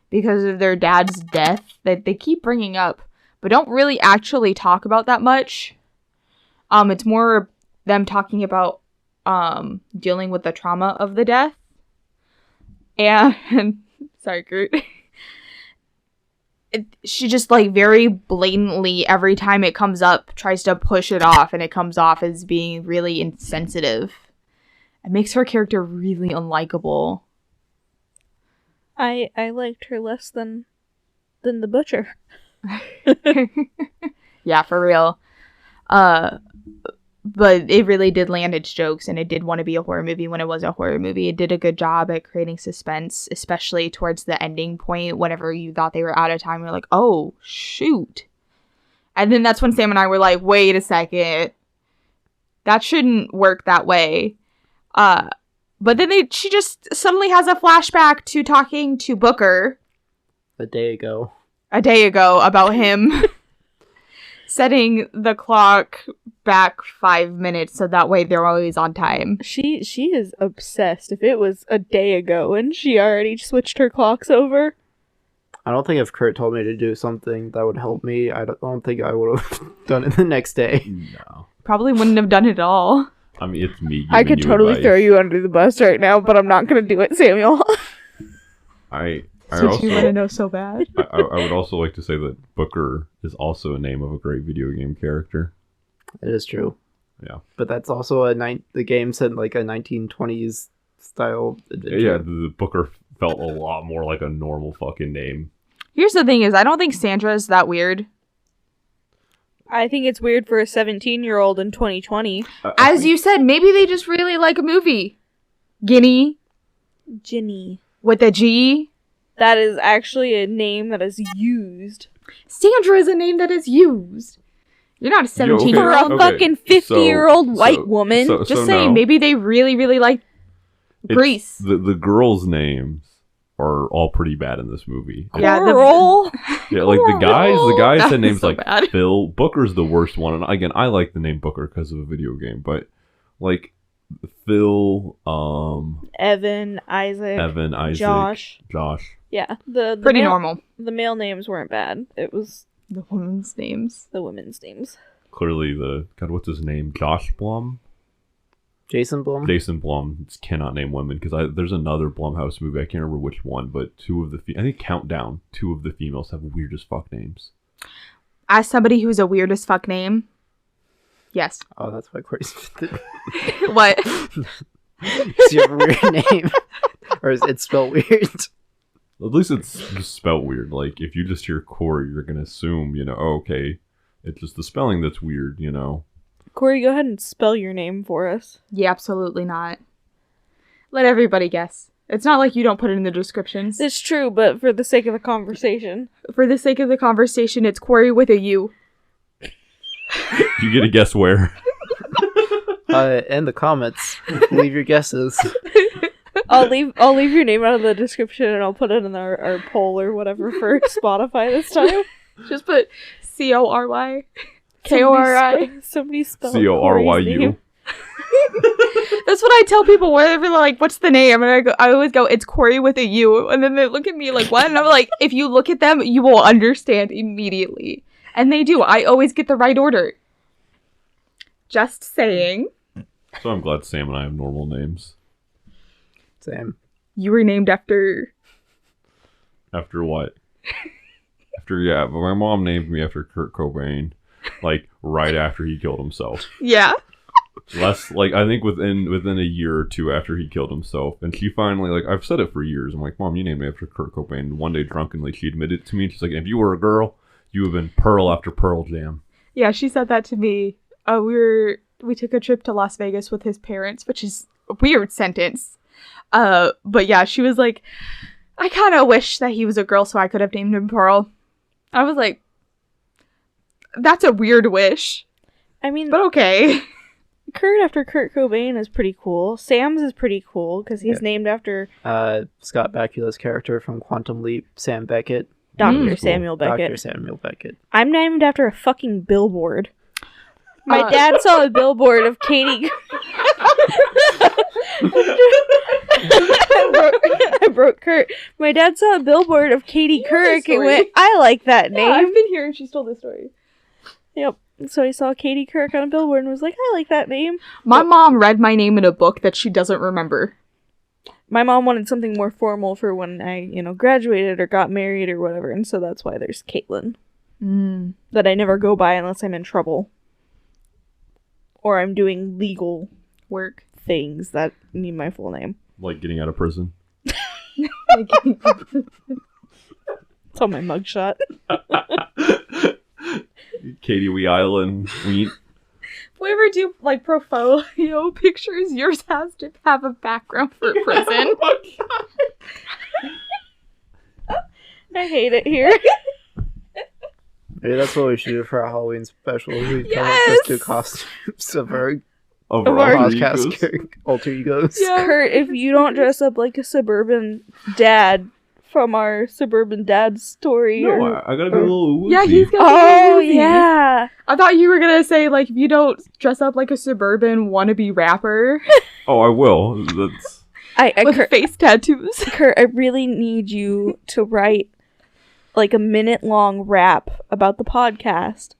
because of their dad's death that they keep bringing up, but don't really actually talk about that much. It's more them talking about dealing with the trauma of the death. And sorry, Groot. She just like very blatantly every time it comes up tries to push it off, and it comes off as being really insensitive. It makes her character really unlikable. I liked her less than the butcher. Yeah, for real. But it really did land its jokes, and it did want to be a horror movie when it was a horror movie. It did a good job at creating suspense, especially towards the ending point. Whenever you thought they were out of time, you're like, oh, shoot. And then that's when Sam and I were like, wait a second. That shouldn't work that way. But then she just suddenly has a flashback to talking to Booker. A day ago About him setting the clock back 5 minutes so that way they're always on time. She is obsessed. If it was a day ago and she already switched her clocks over. I don't think if Kurt told me to do something that would help me, I don't think I would have done it the next day. No. Probably wouldn't have done it at all. I mean, it's me. I could totally throw you under the bus right now, but I'm not going to do it, Samuel. I So also, you want to know so bad. I would also like to say that Booker is also a name of a great video game character. It is true. Yeah. But that's also the game said like a 1920s style adventure. Yeah, the Booker felt a lot more like a normal fucking name. Here's the thing is, I don't think Sandra is that weird. I think it's weird for a 17-year-old in 2020. As you said, maybe they just really like a movie. Ginny. With a G. That is actually a name that is used. Sandra is a name that is used. You're not a 17-year-old. For a fucking 50-year-old white woman. Just saying, maybe they really, really like Grease. The girls' names are all pretty bad in this movie. Yeah, yeah, like the guys said names so like bad. Phil. Booker's the worst one. And again, I like the name Booker because of a video game, but like Phil, Evan, Isaac, Josh. Yeah, the pretty normal. The male names weren't bad. It was the women's names. Clearly, what's his name? Josh Blum. Jason Blum cannot name women because there's another Blumhouse movie. I can't remember which one, but I think Countdown. 2 of the females have weird as fuck names. As somebody who's a weird as fuck name, yes. Oh, that's why Corey's. What? It's your weird name, or is it spelled weird? At least it's just spelled weird. Like if you just hear Corey, you're gonna assume, oh, okay, it's just the spelling that's weird, Corey, go ahead and spell your name for us. Yeah, absolutely not. Let everybody guess. It's not like you don't put it in the descriptions. It's true, but for the sake of the conversation. For the sake of the conversation, it's Corey with a U. You get a guess where? In the comments, leave your guesses. I'll leave your name out of the description and I'll put it in our poll or whatever for Spotify this time. Just put CORY. KORI. Somebody spell CORYU. That's what I tell people whenever they're like, what's the name? And I always go, it's Corey with a U. And then they look at me like, what? And I'm like, if you look at them, you will understand immediately. And they do. I always get the right order. Just saying. So I'm glad Sam and I have normal names. Sam. You were named after... After what? But my mom named me after Kurt Cobain. Like, right after he killed himself. Yeah. I think within a year or 2 after he killed himself. And she finally, I've said it for years. I'm like, Mom, you named me after Kurt Cobain. And one day, drunkenly, she admitted to me. She's like, if you were a girl, you would have been Pearl after Pearl Jam. Yeah, she said that to me. We took a trip to Las Vegas with his parents, which is a weird sentence. But yeah, she was like, I kind of wish that he was a girl so I could have named him Pearl. I was like, that's a weird wish. I mean, but okay. Kurt after Kurt Cobain is pretty cool. Sam's is pretty cool because he's named after Scott Bakula's character from Quantum Leap, Sam Beckett. Dr. Samuel Beckett. Dr. Samuel Beckett. I'm named after a fucking billboard. My dad saw a billboard of Katie. I broke Kurt. My dad saw a billboard of Katie Couric and went, I like that name. Yeah, I've been here and she told this story. Yep. So he saw Katie Couric on a billboard and was like, I like that name. My mom read my name in a book that she doesn't remember. My mom wanted something more formal for when I, graduated or got married or whatever, and so that's why there's Caitlin. That I never go by unless I'm in trouble. Or I'm doing legal Work. things that need my full name. Like getting out of prison. It's on my mugshot. Katie Wee Island. Wheat. If we ever do, like, portfolio pictures, yours has to have a background for prison. I hate it here. Maybe that's what we should do for our Halloween special. We come up Yes! just do costumes of our Of our podcast alter egos. Yeah. Kurt, if you don't dress up like a suburban dad from our suburban dad story. No, I gotta be a little woozy. Yeah, he's got Oh, to be yeah. I thought you were gonna say, like, if you don't dress up like a suburban wannabe rapper Oh, I will. That's... with Kurt, face tattoos. Kurt, I really need you to write like a minute-long rap about the podcast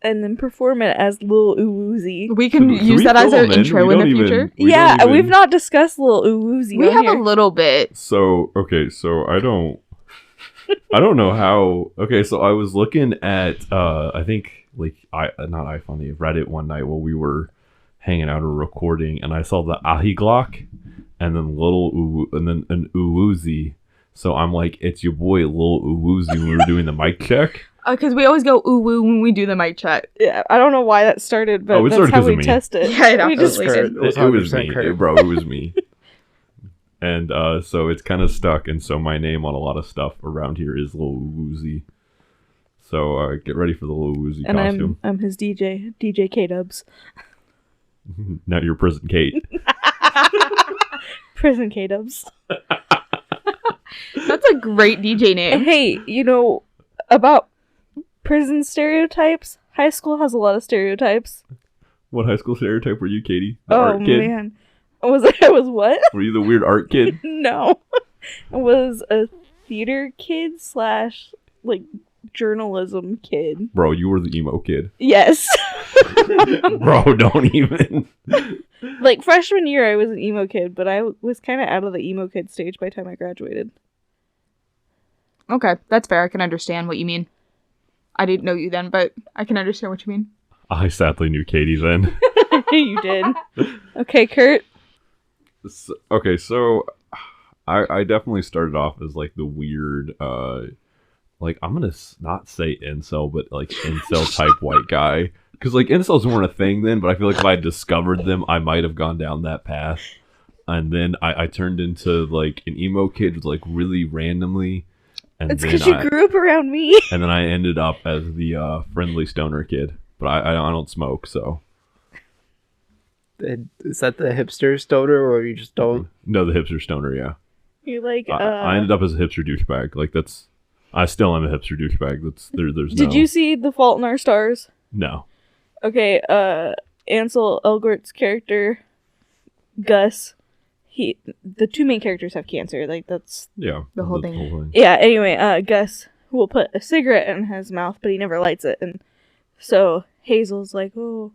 and then perform it as Lil Uwoozy. We can Can use we that as fill our them in? intro We in the don't future. We Yeah, don't even- we've not discussed Lil Uwoozy We on have here. a little bit. So, okay, so I don't know how. Okay, so I was looking at, I think, like, not iFunny, Reddit one night while we were hanging out or recording, and I saw the Ahiglock, and then and then an Uwoozy. So I'm like, it's your boy Lil Uwoozy when we were doing the mic check. Because we always go ooh woo when we do the mic check. Yeah, I don't know why that started, but Oh, it that's started how 'cause of we me. test it. Yeah, we just definitely Kurt. It was 100% me, Kurt. bro. It was me. And so it's kind of stuck, and so my name on a lot of stuff around here is Lil Uwoozy. So get ready for the Lil Uwoozy and costume. I'm his DJ K-Dubs. Now you're Prison Kate. Prison K-Dubs. That's a great DJ name. Hey, about prison stereotypes, high school has a lot of stereotypes. What high school stereotype were you, Katie? The Oh, art kid? man. I was what? Were you the weird art kid? No. I was a theater kid / like journalism kid. Bro, you were the emo kid. Yes. Bro, don't even. Like freshman year I was an emo kid, but I was kind of out of the emo kid stage by the time I graduated. Okay, that's fair. I can understand what you mean. I didn't know you then, but I can understand what you mean. I sadly knew Katie then. You did. Okay, Kurt. Okay, so I definitely started off as like the weird, like I'm gonna not say incel, but like incel type white guy. Because like incels weren't a thing then, but I feel like if I had discovered them, I might have gone down that path. And then I turned into like an emo kid, like really randomly. And It's then because you grew up around me. And then I ended up as the friendly stoner kid. But I don't smoke, so. Is that the hipster stoner, or you just don't? No, the hipster stoner, yeah. You're like, I ended up as a hipster douchebag. Like, that's... I still am a hipster douchebag. There's Did you see The Fault in Our Stars? No. Okay, Ansel Elgort's character, Gus, the two main characters have cancer. Like, that's... Yeah. The whole thing. Yeah, anyway, Gus will put a cigarette in his mouth, but he never lights it. And so Hazel's like, oh,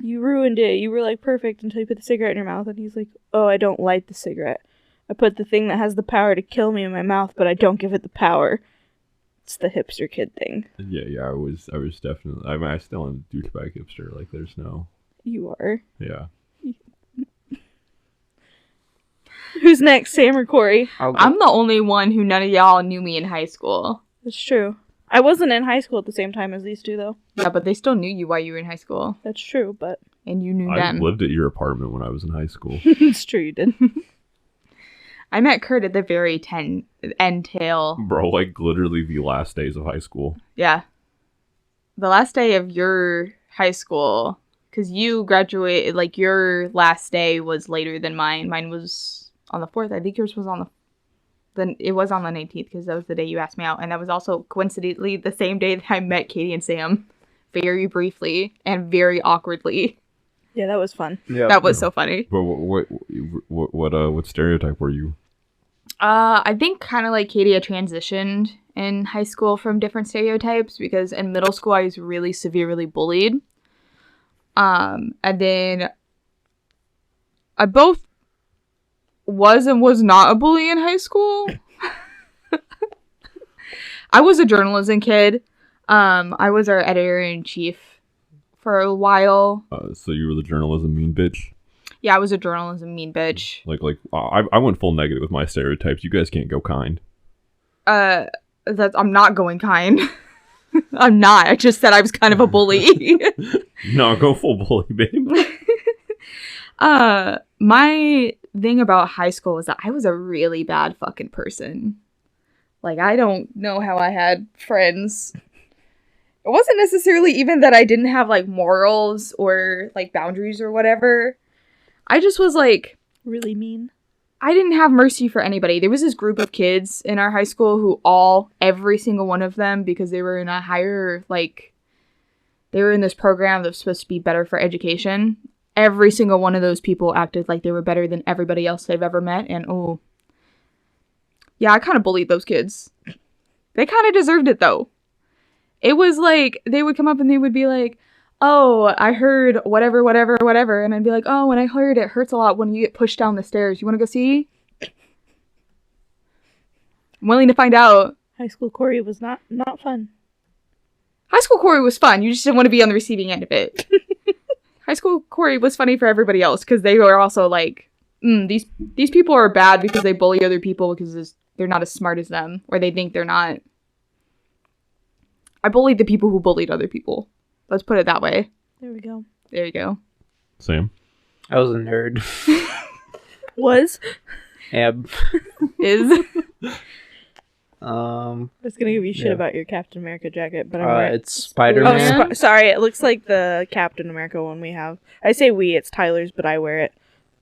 you ruined it. You were, like, perfect until you put the cigarette in your mouth. And he's like, oh, I don't light the cigarette. I put the thing that has the power to kill me in my mouth, but I don't give it the power. It's the hipster kid thing. Yeah, I was definitely... I mean, I still am a douchebag hipster. Like, there's no... You are. Yeah. Who's next, Sam or Corey? I'm the only one who none of y'all knew me in high school. That's true. I wasn't in high school at the same time as these two, though. Yeah, but they still knew you while you were in high school. That's true, but... And you knew I them. lived at your apartment when I was in high school. It's true, you did. I met Kurt at the very end tail. Bro, like, literally the last days of high school. Yeah. The last day of your high school, because you graduated, like, your last day was later than mine. Mine was on the 4th. I think yours was on the... Then it was on the 19th, because that was the day you asked me out. And that was also, coincidentally, the same day that I met Katie and Sam very briefly and very awkwardly. Yeah, that was fun. Yeah. That was so funny. But what stereotype were you? I think kind of like Katie, I transitioned in high school from different stereotypes because in middle school I was really severely bullied. And then I both was and was not a bully in high school. I was a journalism kid. I was our editor-in-chief for a while. So you were the journalism mean bitch? Yeah, I was a journalism mean bitch. I went full negative with my stereotypes. You guys can't go kind. I'm not going kind. I'm not. I just said I was kind of a bully. No, go full bully, babe. My thing about high school was that I was a really bad fucking person. Like, I don't know how I had friends. It wasn't necessarily even that I didn't have, like, morals or, like, boundaries or whatever. I just was, like... Really mean. I didn't have mercy for anybody. There was this group of kids in our high school who every single one of them, because they were in a higher, like... They were in this program that was supposed to be better for education. Every single one of those people acted like they were better than everybody else they've ever met, and oh... Yeah, I kind of bullied those kids. They kind of deserved it, though. It was like, they would come up and they would be like, oh, I heard whatever, whatever, whatever. And I'd be like, oh, when I heard it hurts a lot when you get pushed down the stairs. You want to go see? I'm willing to find out. High school Corey was not fun. High school Corey was fun. You just didn't want to be on the receiving end of it. High school Corey was funny for everybody else because they were also like, these people are bad because they bully other people because they're not as smart as them, or they think they're not. I bullied the people who bullied other people. Let's put it that way. There we go. There you go. Sam? I was a nerd. Was? Ab. Is. I was gonna give you shit Yeah. about your Captain America jacket, but I'm right. It's Spider-Man. Oh, sorry. It looks like the Captain America one we have. I say we. It's Tyler's, but I wear it.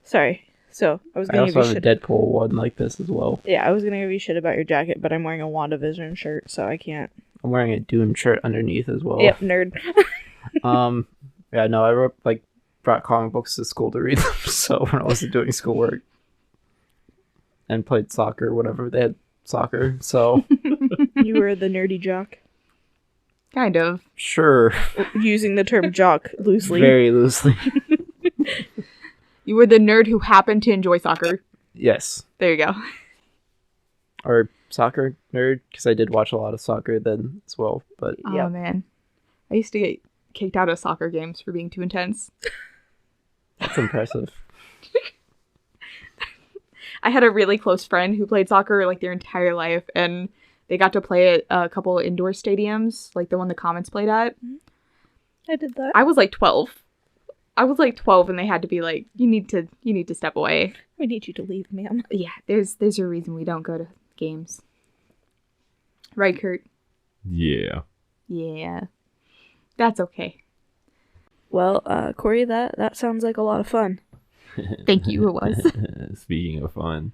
Sorry. So I was I gonna give also you have a shit. Deadpool one like this as well. Yeah, I was gonna give you shit about your jacket, but I'm wearing a WandaVision shirt, so I can't. I'm wearing a Doom shirt underneath as well. Yep, nerd. Yeah, no, I brought comic books to school to read them. So when I wasn't doing schoolwork, and played soccer, whatever they had soccer. So You were the nerdy jock. Kind of. sure, Using the term jock loosely. very loosely. You were the nerd who happened to enjoy soccer. Yes, There you go. or soccer nerd because I did watch a lot of soccer then as well. But Oh, yeah, man. I used to get kicked out of soccer games for being too intense. that's impressive. I had a really close friend who played soccer like their entire life, and they got to play at a couple of indoor stadiums, like the one the Comets played at. I did that. I was like 12. I was like 12, and they had to be like, you need to step away. We need you to leave, ma'am. Yeah, there's a reason we don't go to games. Right, Kurt? Yeah. Yeah. That's okay. Well, Corey, that sounds like a lot of fun. Thank you, it was. Speaking of fun,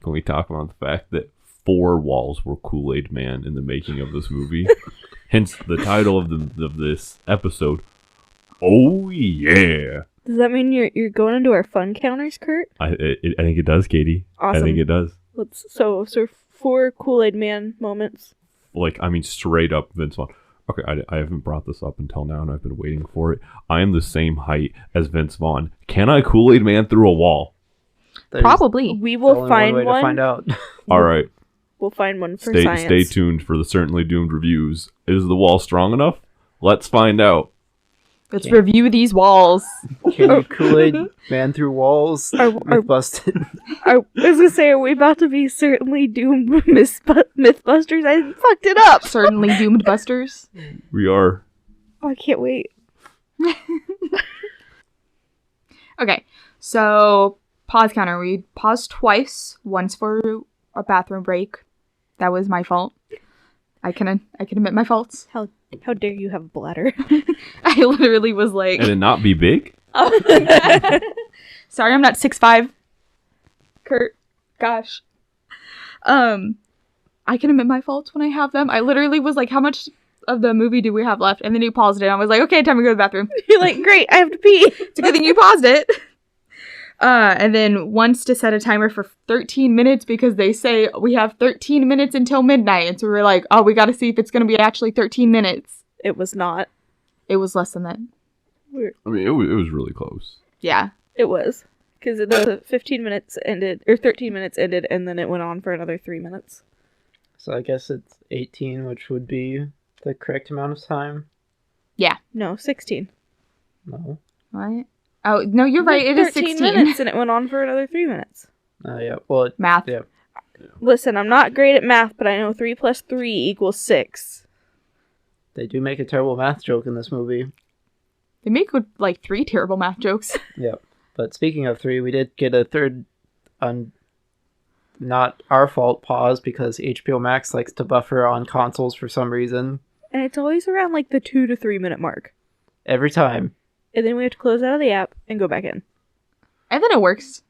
can we talk about the fact that 4 walls were Kool-Aid Man in the making of this movie? Hence the title of this episode. Oh yeah! Does that mean you're going into our fun counters, Kurt? I think it does, Katie. Awesome. I think it does. So 4 Kool-Aid Man moments. Like, I mean, straight up Vince Vaughn. Okay, I haven't brought this up until now, and I've been waiting for it. I am the same height as Vince Vaughn. Can I Kool-Aid Man through a wall? There's Probably. We only will find way one. to find out. All right, We'll find one for stay science. tuned for the Certainly Doomed reviews. Is the wall strong enough? Let's find out. Let's review these walls. Can you Kool-Aid man through walls? Are- Busted. I was gonna say, are we about to be certainly doomed Mythbusters? I fucked it up. Certainly doomed busters. We are. Oh, I can't wait. Okay, so pause counter. We paused twice. Once for a bathroom break. That was my fault. I can admit my faults. How dare you have a bladder? I literally was like, And it not be big? sorry, I'm not 6'5". Kurt, gosh. I can admit my faults when I have them. I literally was like, how much of the movie do we have left? And then you paused it. And I was like, okay, time to go to the bathroom. You're like, great, I have to pee. It's a good thing you paused it. And then once to set a timer for 13 minutes because they say we have 13 minutes until midnight. And so we were like, oh, we got to see if it's going to be actually 13 minutes. It was not. It was less than that. I mean, it was really close. Yeah. It was. Because the 15 minutes ended, or 13 minutes ended, and then it went on for another 3 minutes. So I guess it's 18, which would be the correct amount of time. Yeah. No, 16. No. What? Oh, no, you're right. It is 16 minutes, and it went on for another 3 minutes. Yeah. Well, Math. Yeah. Listen, I'm not great at math, but I know 3 plus 3 equals 6. They do make a terrible math joke in this movie. They make, like, 3 terrible math jokes. Yeah. But speaking of 3, we did get a third, not our fault, pause because HBO Max likes to buffer on consoles for some reason. And it's always around, like, the 2 to 3 minute mark. Every time. And then we have to close out of the app and go back in. And then it works.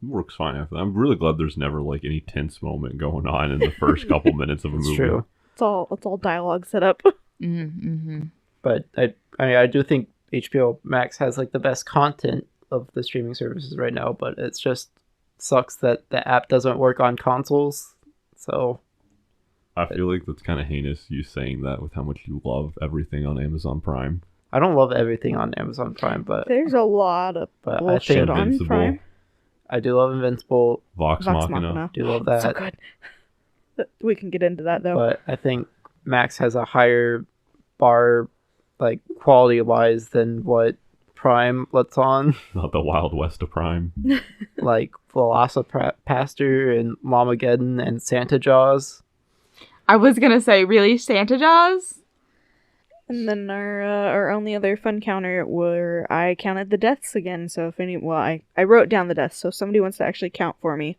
It works fine after that. I'm really glad there's never like any tense moment going on in the first couple minutes of a It's movie. true. It's all dialogue set up. Mm-hmm. But I mean, I do think HBO Max has like the best content of the streaming services right now, but it's just sucks that the app doesn't work on consoles. So I feel like that's kind of heinous, you saying that with how much you love everything on Amazon Prime. I don't love everything on Amazon Prime, but There's a lot of I bullshit think on Invincible, Prime. I do love Invincible. Vox Vox Machina. Machina. Do love that. So good. We can get into that, though. But I think Max has a higher bar, like quality wise, than what Prime lets on. Not the Wild West of Prime. Like Velocipaster and Mamageddon and Santa Jaws. I was going to say, really? Santa Jaws? And then our only other fun counter were I counted the deaths again. So if I wrote down the deaths. So if somebody wants to actually count for me.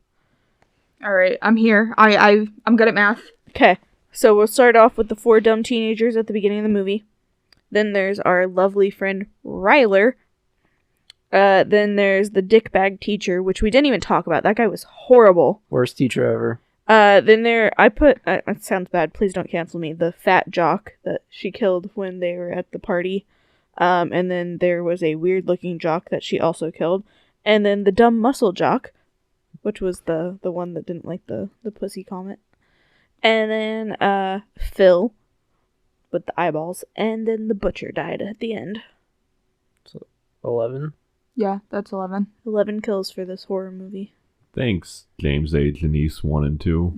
All right, I'm here. I'm good at math. Okay, so we'll start off with the 4 dumb teenagers at the beginning of the movie. Then there's our lovely friend Ryler. Then there's the dickbag teacher, which we didn't even talk about. That guy was horrible. Worst teacher ever. Then I put, it sounds bad, please don't cancel me, the fat jock that she killed when they were at the party. And then there was a weird looking jock that she also killed. And then the dumb muscle jock, which was the one that didn't like the pussy comment. And then, Phil with the eyeballs. And then the butcher died at the end. So 11. Yeah, that's 11. 11 kills for this horror movie. Thanks, James A. Janice 1 and 2,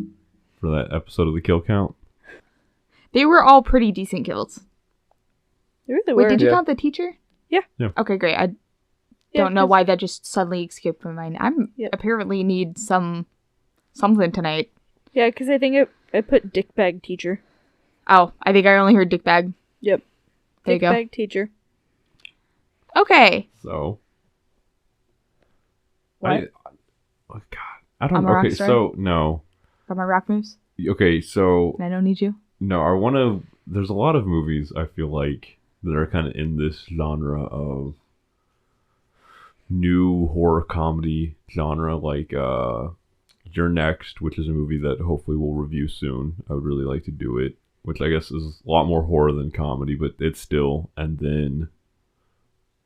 for that episode of the kill count. They were all pretty decent kills. They really Wait, were. did you Yeah. count the teacher? Yeah. Yeah. Okay, great. I Yeah, don't know 'cause- why that just suddenly escaped my mind. I'm Yep. apparently need something tonight. Yeah, because I think I put dickbag teacher. Oh, I think I only heard dickbag. Yep. There you go. Dickbag teacher. Okay. So, What? Oh God, I don't I'm know. a rock Okay, star? so no. Got my rock moves. Okay, so And I don't need you. no, I want to. There's a lot of movies I feel like that are kind of in this genre of new horror comedy genre, like You're Next, which is a movie that hopefully we'll review soon. I would really like to do it, which I guess is a lot more horror than comedy, but it's still. And then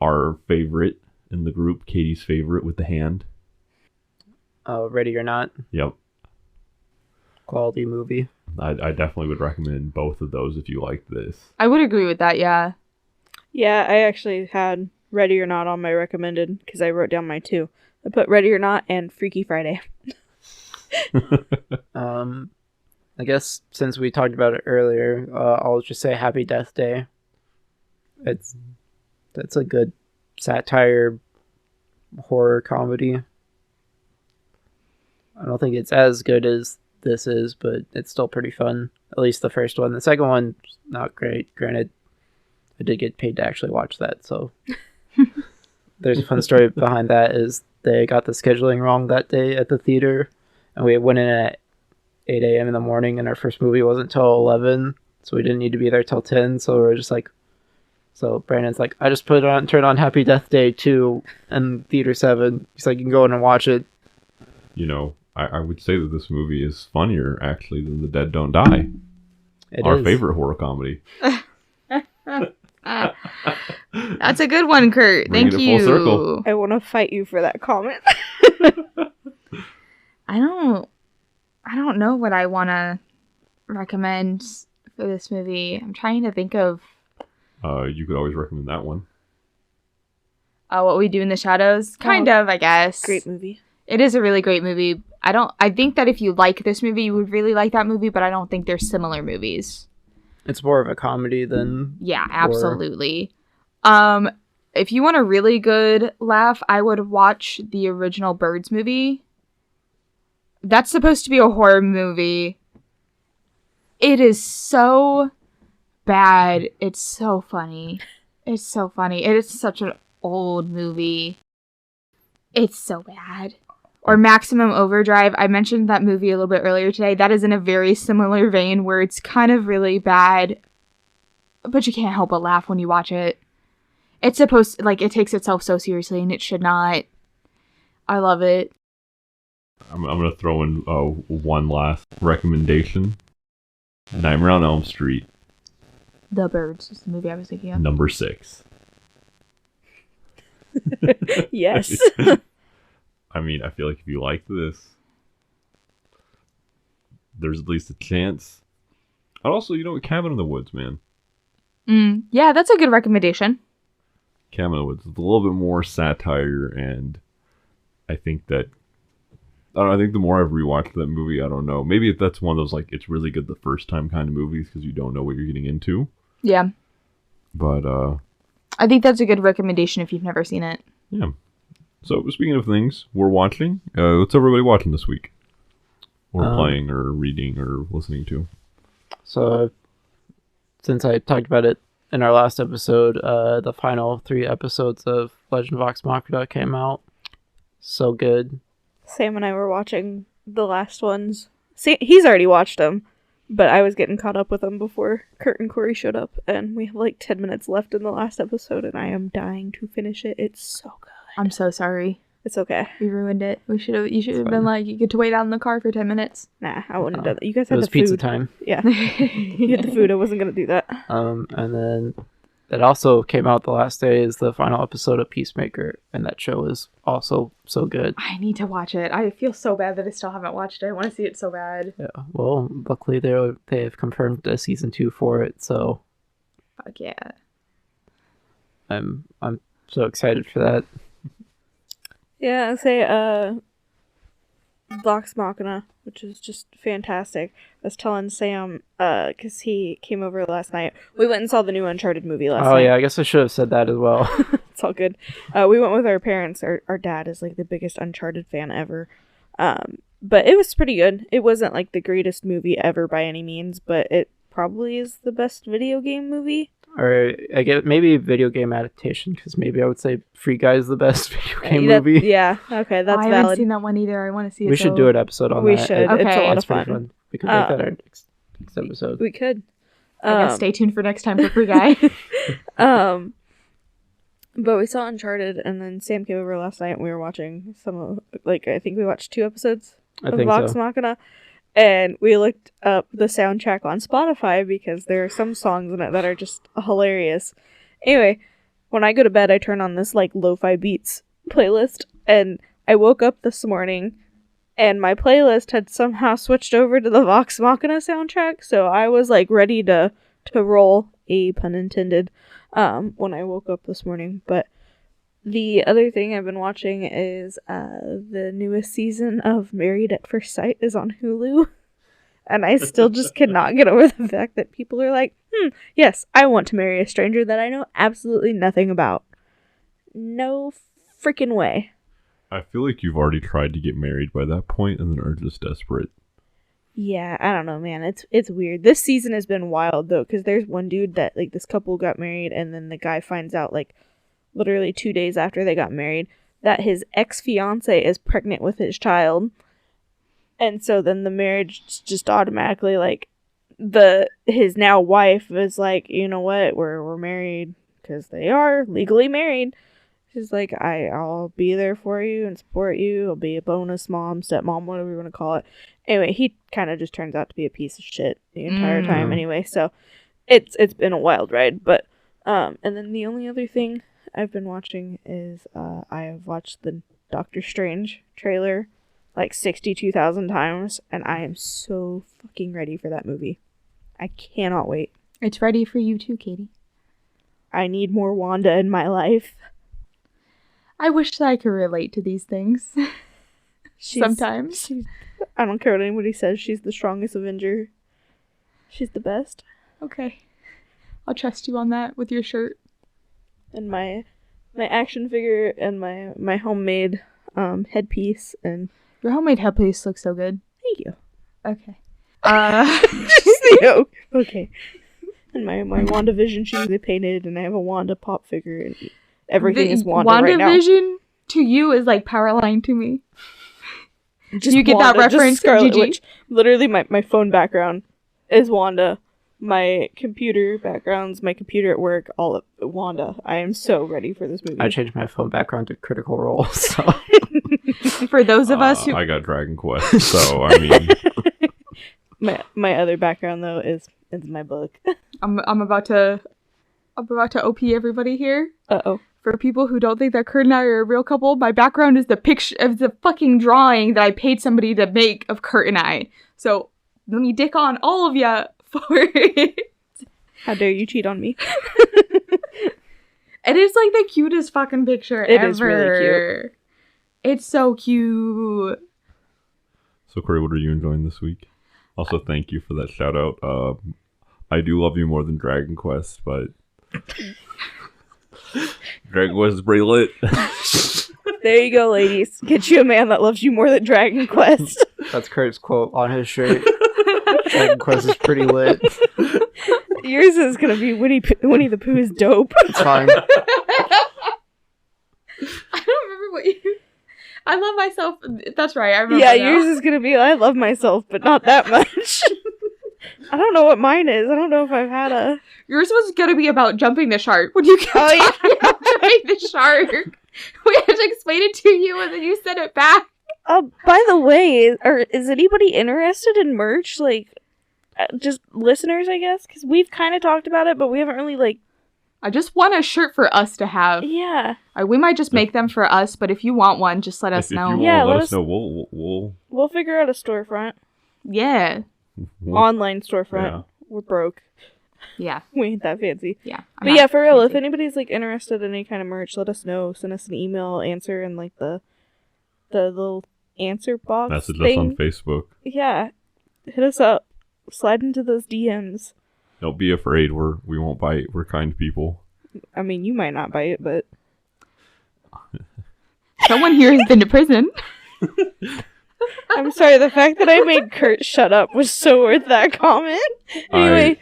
our favorite in the group, Katie's favorite with the hand. Ready or Not. Yep. Quality movie. I definitely would recommend both of those if you like this. I would agree with that, yeah. Yeah, I actually had Ready or Not on my recommended because I wrote down my 2. I put Ready or Not and Freaky Friday. I guess since we talked about it earlier, I'll just say Happy Death Day. That's a good satire horror comedy. I don't think it's as good as this is, but it's still pretty fun. At least the first one. The second one, not great. Granted, I did get paid to actually watch that, so there's a fun story behind that. Is they got the scheduling wrong that day at the theater, and we went in at 8 a.m. in the morning, and our first movie wasn't till 11, so we didn't need to be there till 10. So we're just like, so Brandon's like, I just turn on Happy Death Day 2 and Theater 7. He's like, you can go in and watch it. You know, I would say that this movie is funnier, actually, than The Dead Don't Die. Our is. favorite horror comedy. That's a good one, Kurt. Bringing Thank it you. full circle. I want to fight you for that comment. I don't know what I want to recommend for this movie. I'm trying to think of You could always recommend that one. What We Do in the Shadows. Kind of, I guess. Great movie. It is a really great movie. I think that if you like this movie, you would really like that movie, but I don't think they're similar movies. It's more of a comedy than Yeah, horror. absolutely. If you want a really good laugh, I would watch the original Birds movie. That's supposed to be a horror movie. It is so bad. It's so funny. It's so funny. It is such an old movie. It's so bad. Or Maximum Overdrive. I mentioned that movie a little bit earlier today. That is in a very similar vein where it's kind of really bad, but you can't help but laugh when you watch it. It's supposed it takes itself so seriously, and it should not. I love it. I'm gonna throw in one last recommendation. Nightmare on Elm Street, The Birds is the movie I was thinking of. number 6. Yes. I mean, I feel like if you like this, there's at least a chance. And also, Cabin in the Woods, man. Yeah, that's a good recommendation. Cabin in the Woods is a little bit more satire, and I think that I think the more I've rewatched that movie, I don't know. Maybe that's one of those it's really good the first time kind of movies because you don't know what you're getting into. Yeah. But I think that's a good recommendation if you've never seen it. yeah. So speaking of things we're watching, what's everybody watching this week? Or playing, or reading, or listening to? So, since I talked about it in our last episode, the final 3 episodes of Legend of Vox Machina came out. So good. Sam and I were watching the last ones. He's already watched them, but I was getting caught up with them before Kurt and Corey showed up, and we have 10 minutes left in the last episode, and I am dying to finish it. It's so good. I'm so sorry. It's okay. We ruined it. You should have been you get to wait out in the car for 10 minutes. Nah, I wouldn't have done that. You guys It had was the food. pizza time. Yeah. You had the food. I wasn't going to do that. And then it also came out the last day is the final episode of Peacemaker, and that show is also so good. I need to watch it. I feel so bad that I still haven't watched it. I want to see it so bad. Yeah. Well, luckily they have confirmed a season 2 for it, so Fuck yeah. I'm so excited for that. Yeah, I'd say, Vox Machina, which is just fantastic. I was telling Sam, because he came over last night. We went and saw the new Uncharted movie last night. Oh yeah, I guess I should have said that as well. It's all good. We went with our parents. Our dad is the biggest Uncharted fan ever. But it was pretty good. It wasn't the greatest movie ever by any means, but it probably is the best video game movie. Or I get maybe video game adaptation, because maybe I would say Free Guy is the best video game That- movie. Yeah, okay, that's I haven't valid. seen that one either. I want to see it. We should do an episode on We that. should. Okay. It's a lot That's of pretty fun. We could make that our next episode. We could. I guess stay tuned for next time for Free Guy. But we saw Uncharted, and then Sam came over last night, and we were watching some of, I think we watched 2 episodes I of think Vox so. Machina, and we looked up the soundtrack on Spotify because there are some songs in it that are just hilarious. Anyway, when I go to bed, I turn on this lo-fi beats playlist, and I woke up this morning, and my playlist had somehow switched over to the Vox Machina soundtrack, so I was ready to roll, a pun intended, when I woke up this morning. But the other thing I've been watching is the newest season of Married at First Sight is on Hulu. And I still just cannot get over the fact that people are yes, I want to marry a stranger that I know absolutely nothing about. No freaking way. I feel like you've already tried to get married by that point and then are just desperate. Yeah, I don't know, man. It's weird. This season has been wild, though, because there's one dude that, this couple got married, and then the guy finds out, literally 2 days after they got married, that his ex-fiance is pregnant with his child. And so then the marriage just automatically, his now wife is you know what, we're married, because they are legally married. She's I'll be there for you and support you. I'll be a bonus mom, stepmom, whatever you want to call it. Anyway, he kind of just turns out to be a piece of shit the entire time anyway, so it's been a wild ride. But and then the only other thing I've been watching is I have watched the Doctor Strange trailer like 62,000 times, and I am so fucking ready for that movie. I cannot wait. It's ready for you too, Katie. I need more Wanda in my life. I wish that I could relate to these things. Sometimes. I don't care what anybody says. She's the strongest Avenger. She's the best. Okay. I'll trust you on that with your shirt. And my action figure and my homemade headpiece. And your homemade headpiece looks so good. Thank you. Okay. Okay. And my WandaVision shoes I painted, and I have a Wanda pop figure, and everything is Wanda right now. WandaVision to you is like Powerline to me. Just you get Wanda, that reference, Scarlet Gigi? Witch. Literally, my phone background is Wanda. My computer background's my computer at work, all of Wanda. I am so ready for this movie. I changed my phone background to Critical Role, so... For those of us who... I got Dragon Quest, so, I mean... my other background, though, is my book. I'm about to OP everybody here. Uh-oh. For people who don't think that Kurt and I are a real couple, my background is the picture of the fucking drawing that I paid somebody to make of Kurt and I. So, let me dick on all of ya for it. How dare you cheat on me? It is like the cutest fucking picture ever. It is really cute. It's so cute. So, Corey, what are you enjoying this week? Also, thank you for that shout out. I do love you more than Dragon Quest, but Dragon Quest is pretty lit. There you go, ladies. Get you a man that loves you more than Dragon Quest. That's Kurt's quote on his shirt. Dragon Quest is pretty lit. Yours is gonna be Winnie the Pooh is dope. It's fine. I don't remember what you... I love myself. That's right, I remember. Yeah, now. yours is gonna be I love myself, but not that much. I don't know what mine is. I don't know if I've had a... Yours was gonna be about jumping the shark. When you kept talking about jumping the shark, we had to explain it to you, and then you said it back. By the way, is anybody interested in merch? Like, just listeners, I guess? Because we've kind of talked about it, but we haven't really, like... I just want a shirt for us to have. Yeah. We might just make them for us, but if you want one, just let us know. If you Yeah, let us know. We'll figure out a storefront. Yeah. Online storefront. Yeah. We're broke. Yeah. We ain't that fancy. Yeah. But yeah, for real, if anybody's, like, interested in any kind of merch, let us know. Send us an email, answer, and, like, the little answer box Message thing. us on Facebook. Yeah. Hit us up. Slide into those DMs. Don't be afraid. We won't bite. We're kind people. I mean, you might not bite, but... Someone here has been to prison. I'm sorry, the fact that I made Kurt shut up was so worth that comment. Anyway.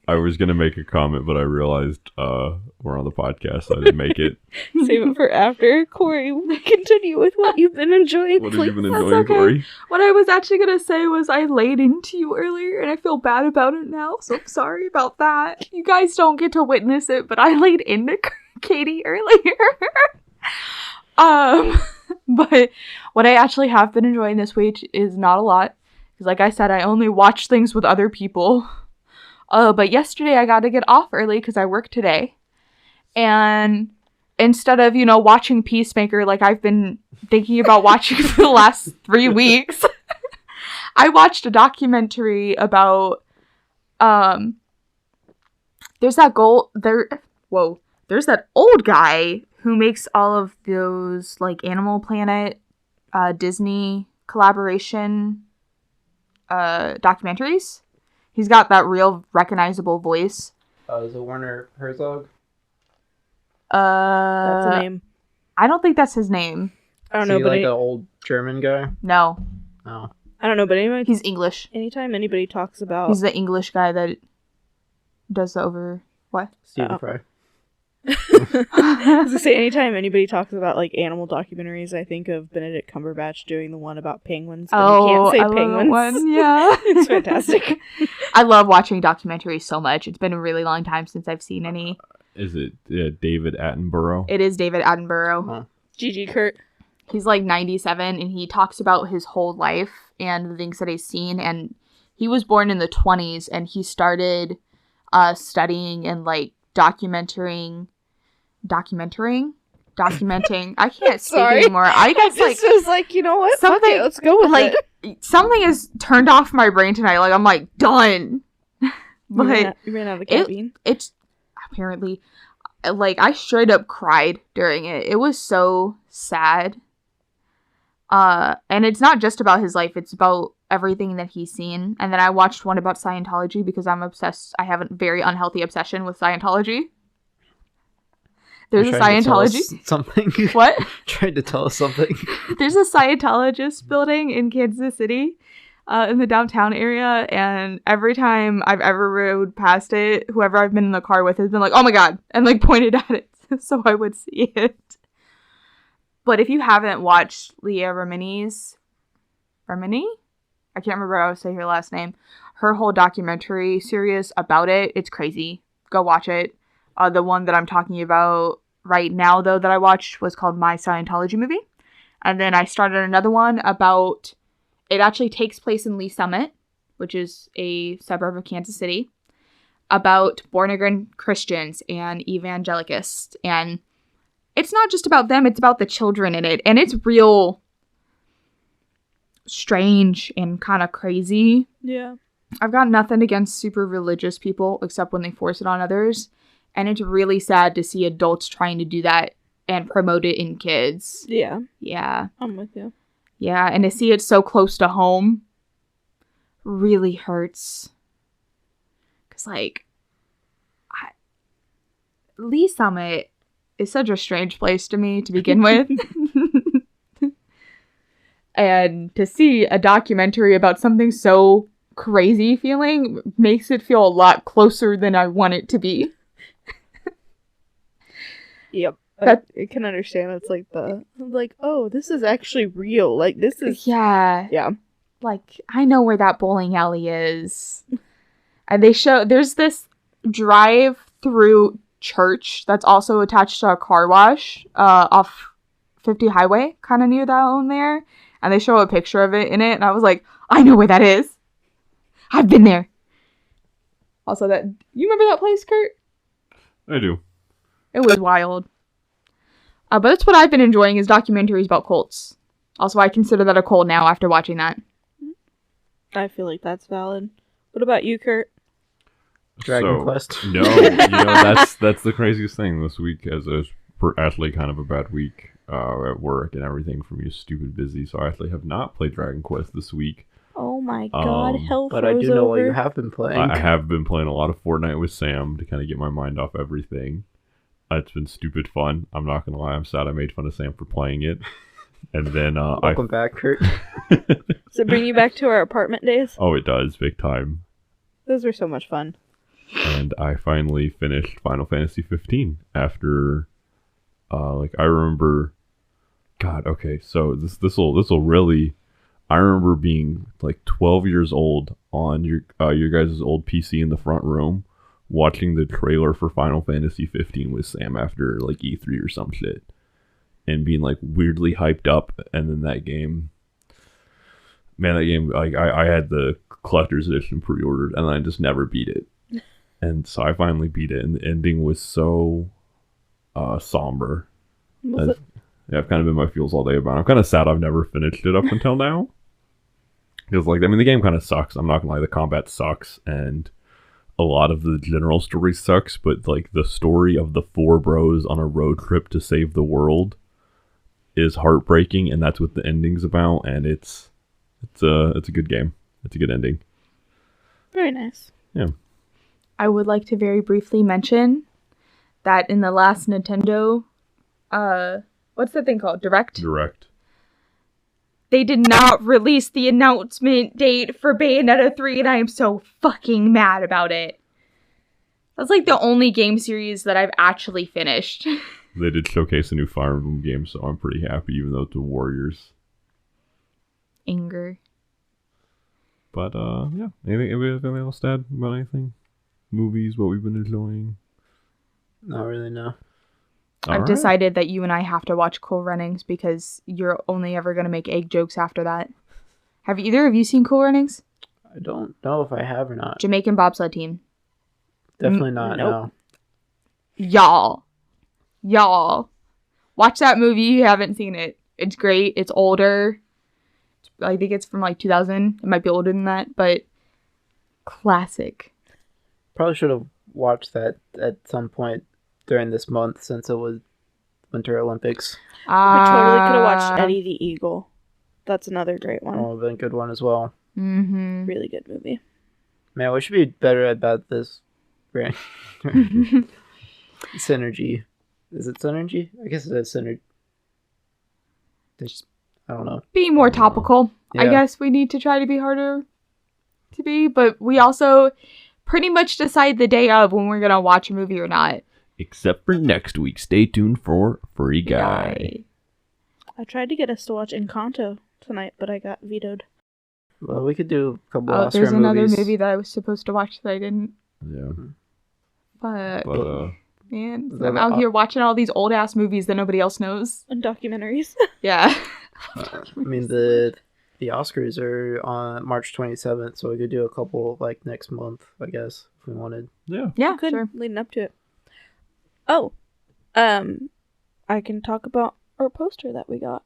I was going to make a comment, but I realized we're on the podcast, so I didn't make it. Save it for after. Corey, continue with what you've been enjoying, What please. have you been That's enjoying, okay. Corey? What I was actually going to say was I laid into you earlier, and I feel bad about it now, so I'm sorry about that. You guys don't get to witness it, but I laid into Katie earlier. But what I actually have been enjoying this week is not a lot. Because like I said, I only watch things with other people. But yesterday I got to get off early because I work today. And instead of, watching Peacemaker like I've been thinking about watching for the last 3 weeks, I watched a documentary about, there's that old guy who makes all of those, like, Animal Planet, Disney collaboration documentaries. He's got that real recognizable voice. Is it Werner Herzog? That's a name. I don't think that's his name. I don't Is know, he but like an old German guy? No. Oh. I don't know, but anyway, He's English. anytime anybody talks about... He's the English guy that does the over... What? Stephen Fry. I was gonna say, anytime anybody talks about, like, animal documentaries, I think of Benedict Cumberbatch doing the one about penguins, but he can't say I love penguins. that one. Yeah. It's fantastic. I love watching documentaries so much. It's been a really long time since I've seen any. Is it David Attenborough? It is David Attenborough. Huh. GG, Kurt. He's like 97, and he talks about his whole life and the things that he's seen. And he was born in the 20s, and he started studying and like documenting. I can't speak anymore. I guess like was like, you know what? Something, okay, let's go with like it. something has turned off my brain tonight. Like I'm like done. But you ran out of caffeine. It's apparently like I straight up cried during it. It was so sad. And it's not just about his life, it's about everything that he's seen. And then I watched one about Scientology because I'm obsessed. I have a very unhealthy obsession with Scientology. There's a Scientology. Something. What? Trying to tell us something. There's a Scientologist building in Kansas City, in the downtown area, and every time I've ever rode past it, whoever I've been in the car with has been like, "Oh my god," and like pointed at it so I would see it. But if you haven't watched Leah Remini's I can't remember how to say her last name. Her whole documentary series about it, it's crazy. Go watch it. The one that I'm talking about right now, though, that I watched was called My Scientology Movie. And then I started another one about, it actually takes place in Lee Summit, which is a suburb of Kansas City, about born-again Christians and evangelicals. And it's not just about them, it's about the children in it. And it's real strange and kind of crazy. Yeah. I've got nothing against super religious people, except when they force it on others. And it's really sad to see adults trying to do that and promote it in kids. Yeah. Yeah. I'm with you. Yeah, and to see it so close to home really hurts. Because, like, Lee Summit is such a strange place to me to begin with. And to see a documentary about something so crazy feeling makes it feel a lot closer than I want it to be. Yep. I can understand. It's like, oh, this is actually real. Like, this is... Yeah. Yeah. Like, I know where that bowling alley is. And there's this drive-through church that's also attached to a car wash off 50 Highway, kind of near that one there. And they show a picture of it in it, and I was like, I know where that is. I've been there. Also, you remember that place, Kurt? I do. It was wild. But that's what I've been enjoying is documentaries about cults. Also, I consider that a cult now after watching that. I feel like that's valid. What about you, Kurt? Dragon Quest. No, that's the craziest thing this week, as actually kind of a bad week at work and everything for me is stupid busy, so I actually have not played Dragon Quest this week. Oh my god, hell but I do know what you have been playing. I have been playing a lot of Fortnite with Sam to kind of get my mind off everything. It's been stupid fun. I'm not gonna lie, I'm sad I made fun of Sam for playing it. And then Welcome back, Kurt. Does it bring you back to our apartment days? Oh, it does, big time. Those were so much fun. And I finally finished Final Fantasy 15 after I remember, God, okay, so this will really, I remember being like 12 years old on your guys' old PC in the front room, watching the trailer for Final Fantasy 15 with Sam after like E3 or some shit, and being like weirdly hyped up. And then that game, like I had the collector's edition pre-ordered, and I just never beat it. And so I finally beat it, and the ending was so somber. Was it? Yeah, I've kind of been my feels all day about it. I'm kind of sad I've never finished it up until now. Because, like, I mean, the game kind of sucks. I'm not going to lie, the combat sucks, and a lot of the general story sucks, but, like, the story of the four bros on a road trip to save the world is heartbreaking, and that's what the ending's about, and it's a good game. It's a good ending. Very nice. Yeah. I would like to very briefly mention that in the last Nintendo, what's that thing called? Direct? They did not release the announcement date for Bayonetta 3, and I am so fucking mad about it. That's like the only game series that I've actually finished. They did showcase a new Fire Emblem game, so I'm pretty happy, even though it's the Warriors. Anger. But, yeah. Anything else to add about anything? Movies, what we've been enjoying? Not really, no. I've decided that you and I have to watch Cool Runnings because you're only ever going to make egg jokes after that. Have either of you seen Cool Runnings? I don't know if I have or not. Jamaican bobsled team. Definitely not, Nope. no. Y'all. Watch that movie. You haven't seen it. It's great. It's older. I think it's from like 2000. It might be older than that, but classic. Probably should have watched that at some point during this month since it was Winter Olympics. We totally could have watched Eddie the Eagle. That's another great one. Oh, been a good one as well. Mm-hmm. Really good movie. Man, we should be better about this. Synergy. Is it synergy? I guess it is synergy. I don't know. Be more topical. I Yeah. guess we need to try to be harder to be, but we also pretty much decide the day of when we're going to watch a movie or not. Except for next week. Stay tuned for Free Guy. I tried to get us to watch Encanto tonight, but I got vetoed. Well, we could do a couple Oh, Oscar there's another movies. movie that I was supposed to watch that I didn't. Yeah. But, But, man, the- I'm out here watching all these old-ass movies that nobody else knows. And documentaries. Yeah. I mean, the Oscars are on March 27th, so we could do a couple like next month, I guess, if we wanted. yeah. Yeah, Good. sure. Leading up to it. Oh. I can talk about our poster that we got.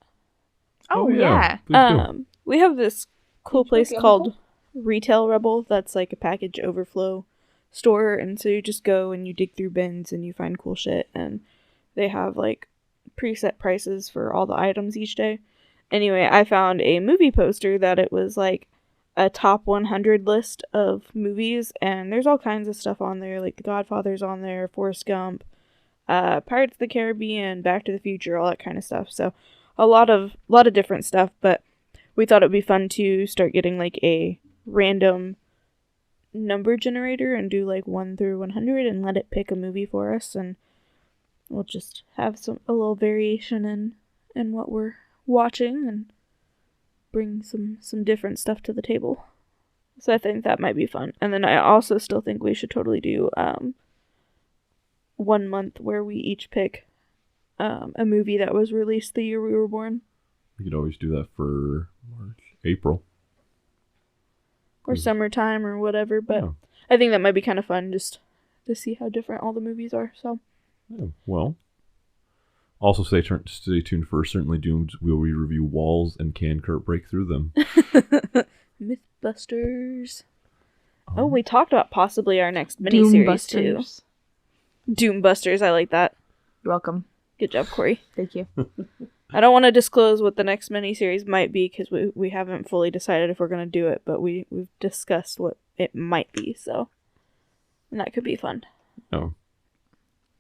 Oh, yeah. Please do. We have this cool place Rebel? called Retail Rebel that's like a package overflow store, and so you just go and you dig through bins and you find cool shit, and they have like preset prices for all the items each day. Anyway, I found a movie poster that it was like a top 100 list of movies, and there's all kinds of stuff on there, like The Godfather's on there, Forrest Gump, Pirates of the Caribbean, Back to the Future, all that kind of stuff. So a lot of different stuff, but we thought it would be fun to start getting like a random number generator and do like 1 through 100 and let it pick a movie for us, and we'll just have a little variation in what we're watching and bring some different stuff to the table. So I think that might be fun. And then I also still think we should totally do 1 month where we each pick a movie that was released the year we were born. We could always do that for March, April. Or summertime or whatever, but Yeah. I think that might be kind of fun just to see how different all the movies are. So Yeah, well, also stay tuned for Certainly Doomed. We'll review Walls and Can Kurt Break Through Them. Mythbusters. Oh, we talked about possibly our next miniseries too. Doombusters. Doombusters, I like that. You're welcome. Good job, Corey. Thank you. I don't want to disclose what the next miniseries might be because we haven't fully decided if we're going to do it, but we've discussed what it might be, so. And that could be fun. Oh.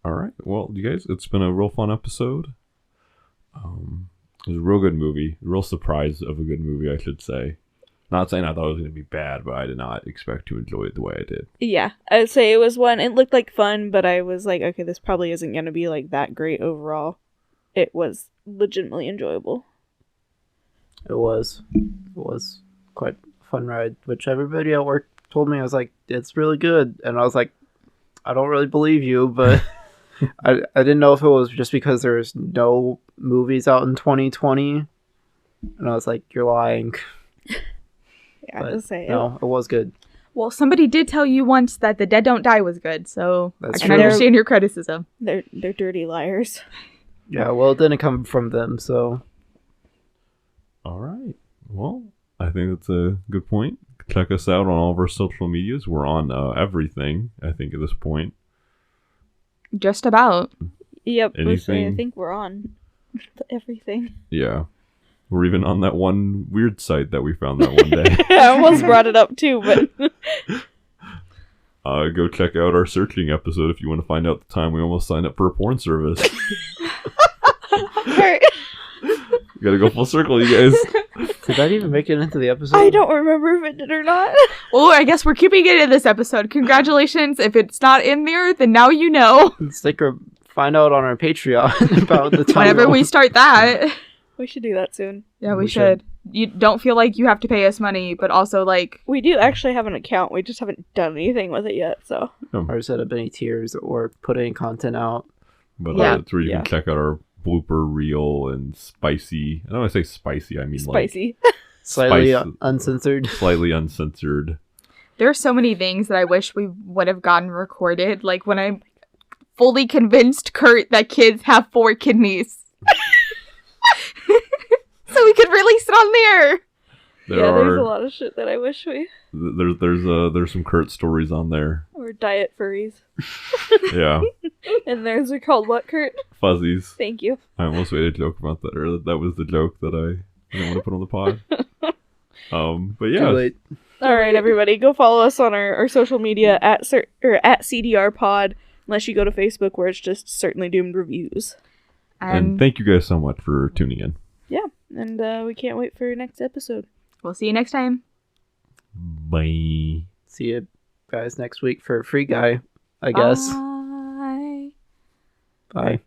All right. Well, you guys, it's been a real fun episode. It was a real good movie. A real surprise of a good movie, I should say. Not saying I thought it was going to be bad, but I did not expect to enjoy it the way I did. Yeah, I would say it was one. It looked like fun, but I was like, okay, this probably isn't going to be like that great overall. It was legitimately enjoyable. It was quite a fun ride, which everybody at work told me. I was like, it's really good. And I was like, I don't really believe you, but I didn't know if it was just because there was no movies out in 2020. And I was like, you're lying. Yeah, I would say No, it was good. Well, somebody did tell you once that The Dead Don't Die was good, so That's I can true. understand your criticism. they're dirty liars. Yeah, well, it didn't come from them, so. All right. Well, I think that's a good point. Check us out on all of our social medias. We're on everything, I think, at this point. Just about. Yep, I Anything? think we're on everything. Yeah. We're even on that one weird site that we found that one day. I almost brought it up too, but Go check out our searching episode if you want to find out the time we almost signed up for a porn service. Alright. You gotta go full circle, you guys. Did that even make it into the episode? I don't remember if it did or not. Well, I guess we're keeping it in this episode. Congratulations. If it's not in there, then now you know. Find out on our Patreon about the time. Whenever we start that. We should do that soon. Yeah, we We should. You don't feel like you have to pay us money, but also like We do actually have an account. We just haven't done anything with it yet, so. Or set up any tiers or put any content out. But Yeah. it's where you can check out our blooper reel and spicy. And when I say spicy, I mean Spicy. Slightly Spice- uncensored. slightly uncensored. There are so many things that I wish we would have gotten recorded. Like when I'm fully convinced Kurt that kids have 4 kidneys. So we could release it on there. There's a lot of shit that I wish we... There's some Kurt stories on there. Or diet furries. Yeah. And theirs are called what, Kurt? Fuzzies. Thank you. I almost made a joke about that earlier. That was the joke that I didn't want to put on the pod. But Too yeah. late. All right, everybody, go follow us on our social media at CDR Pod, unless you go to Facebook where it's just Certainly Doomed Reviews. And thank you guys so much for tuning in. Yeah, and we can't wait for next episode. We'll see you next time. Bye. See you guys next week for Free Guy, I guess. Bye. Bye.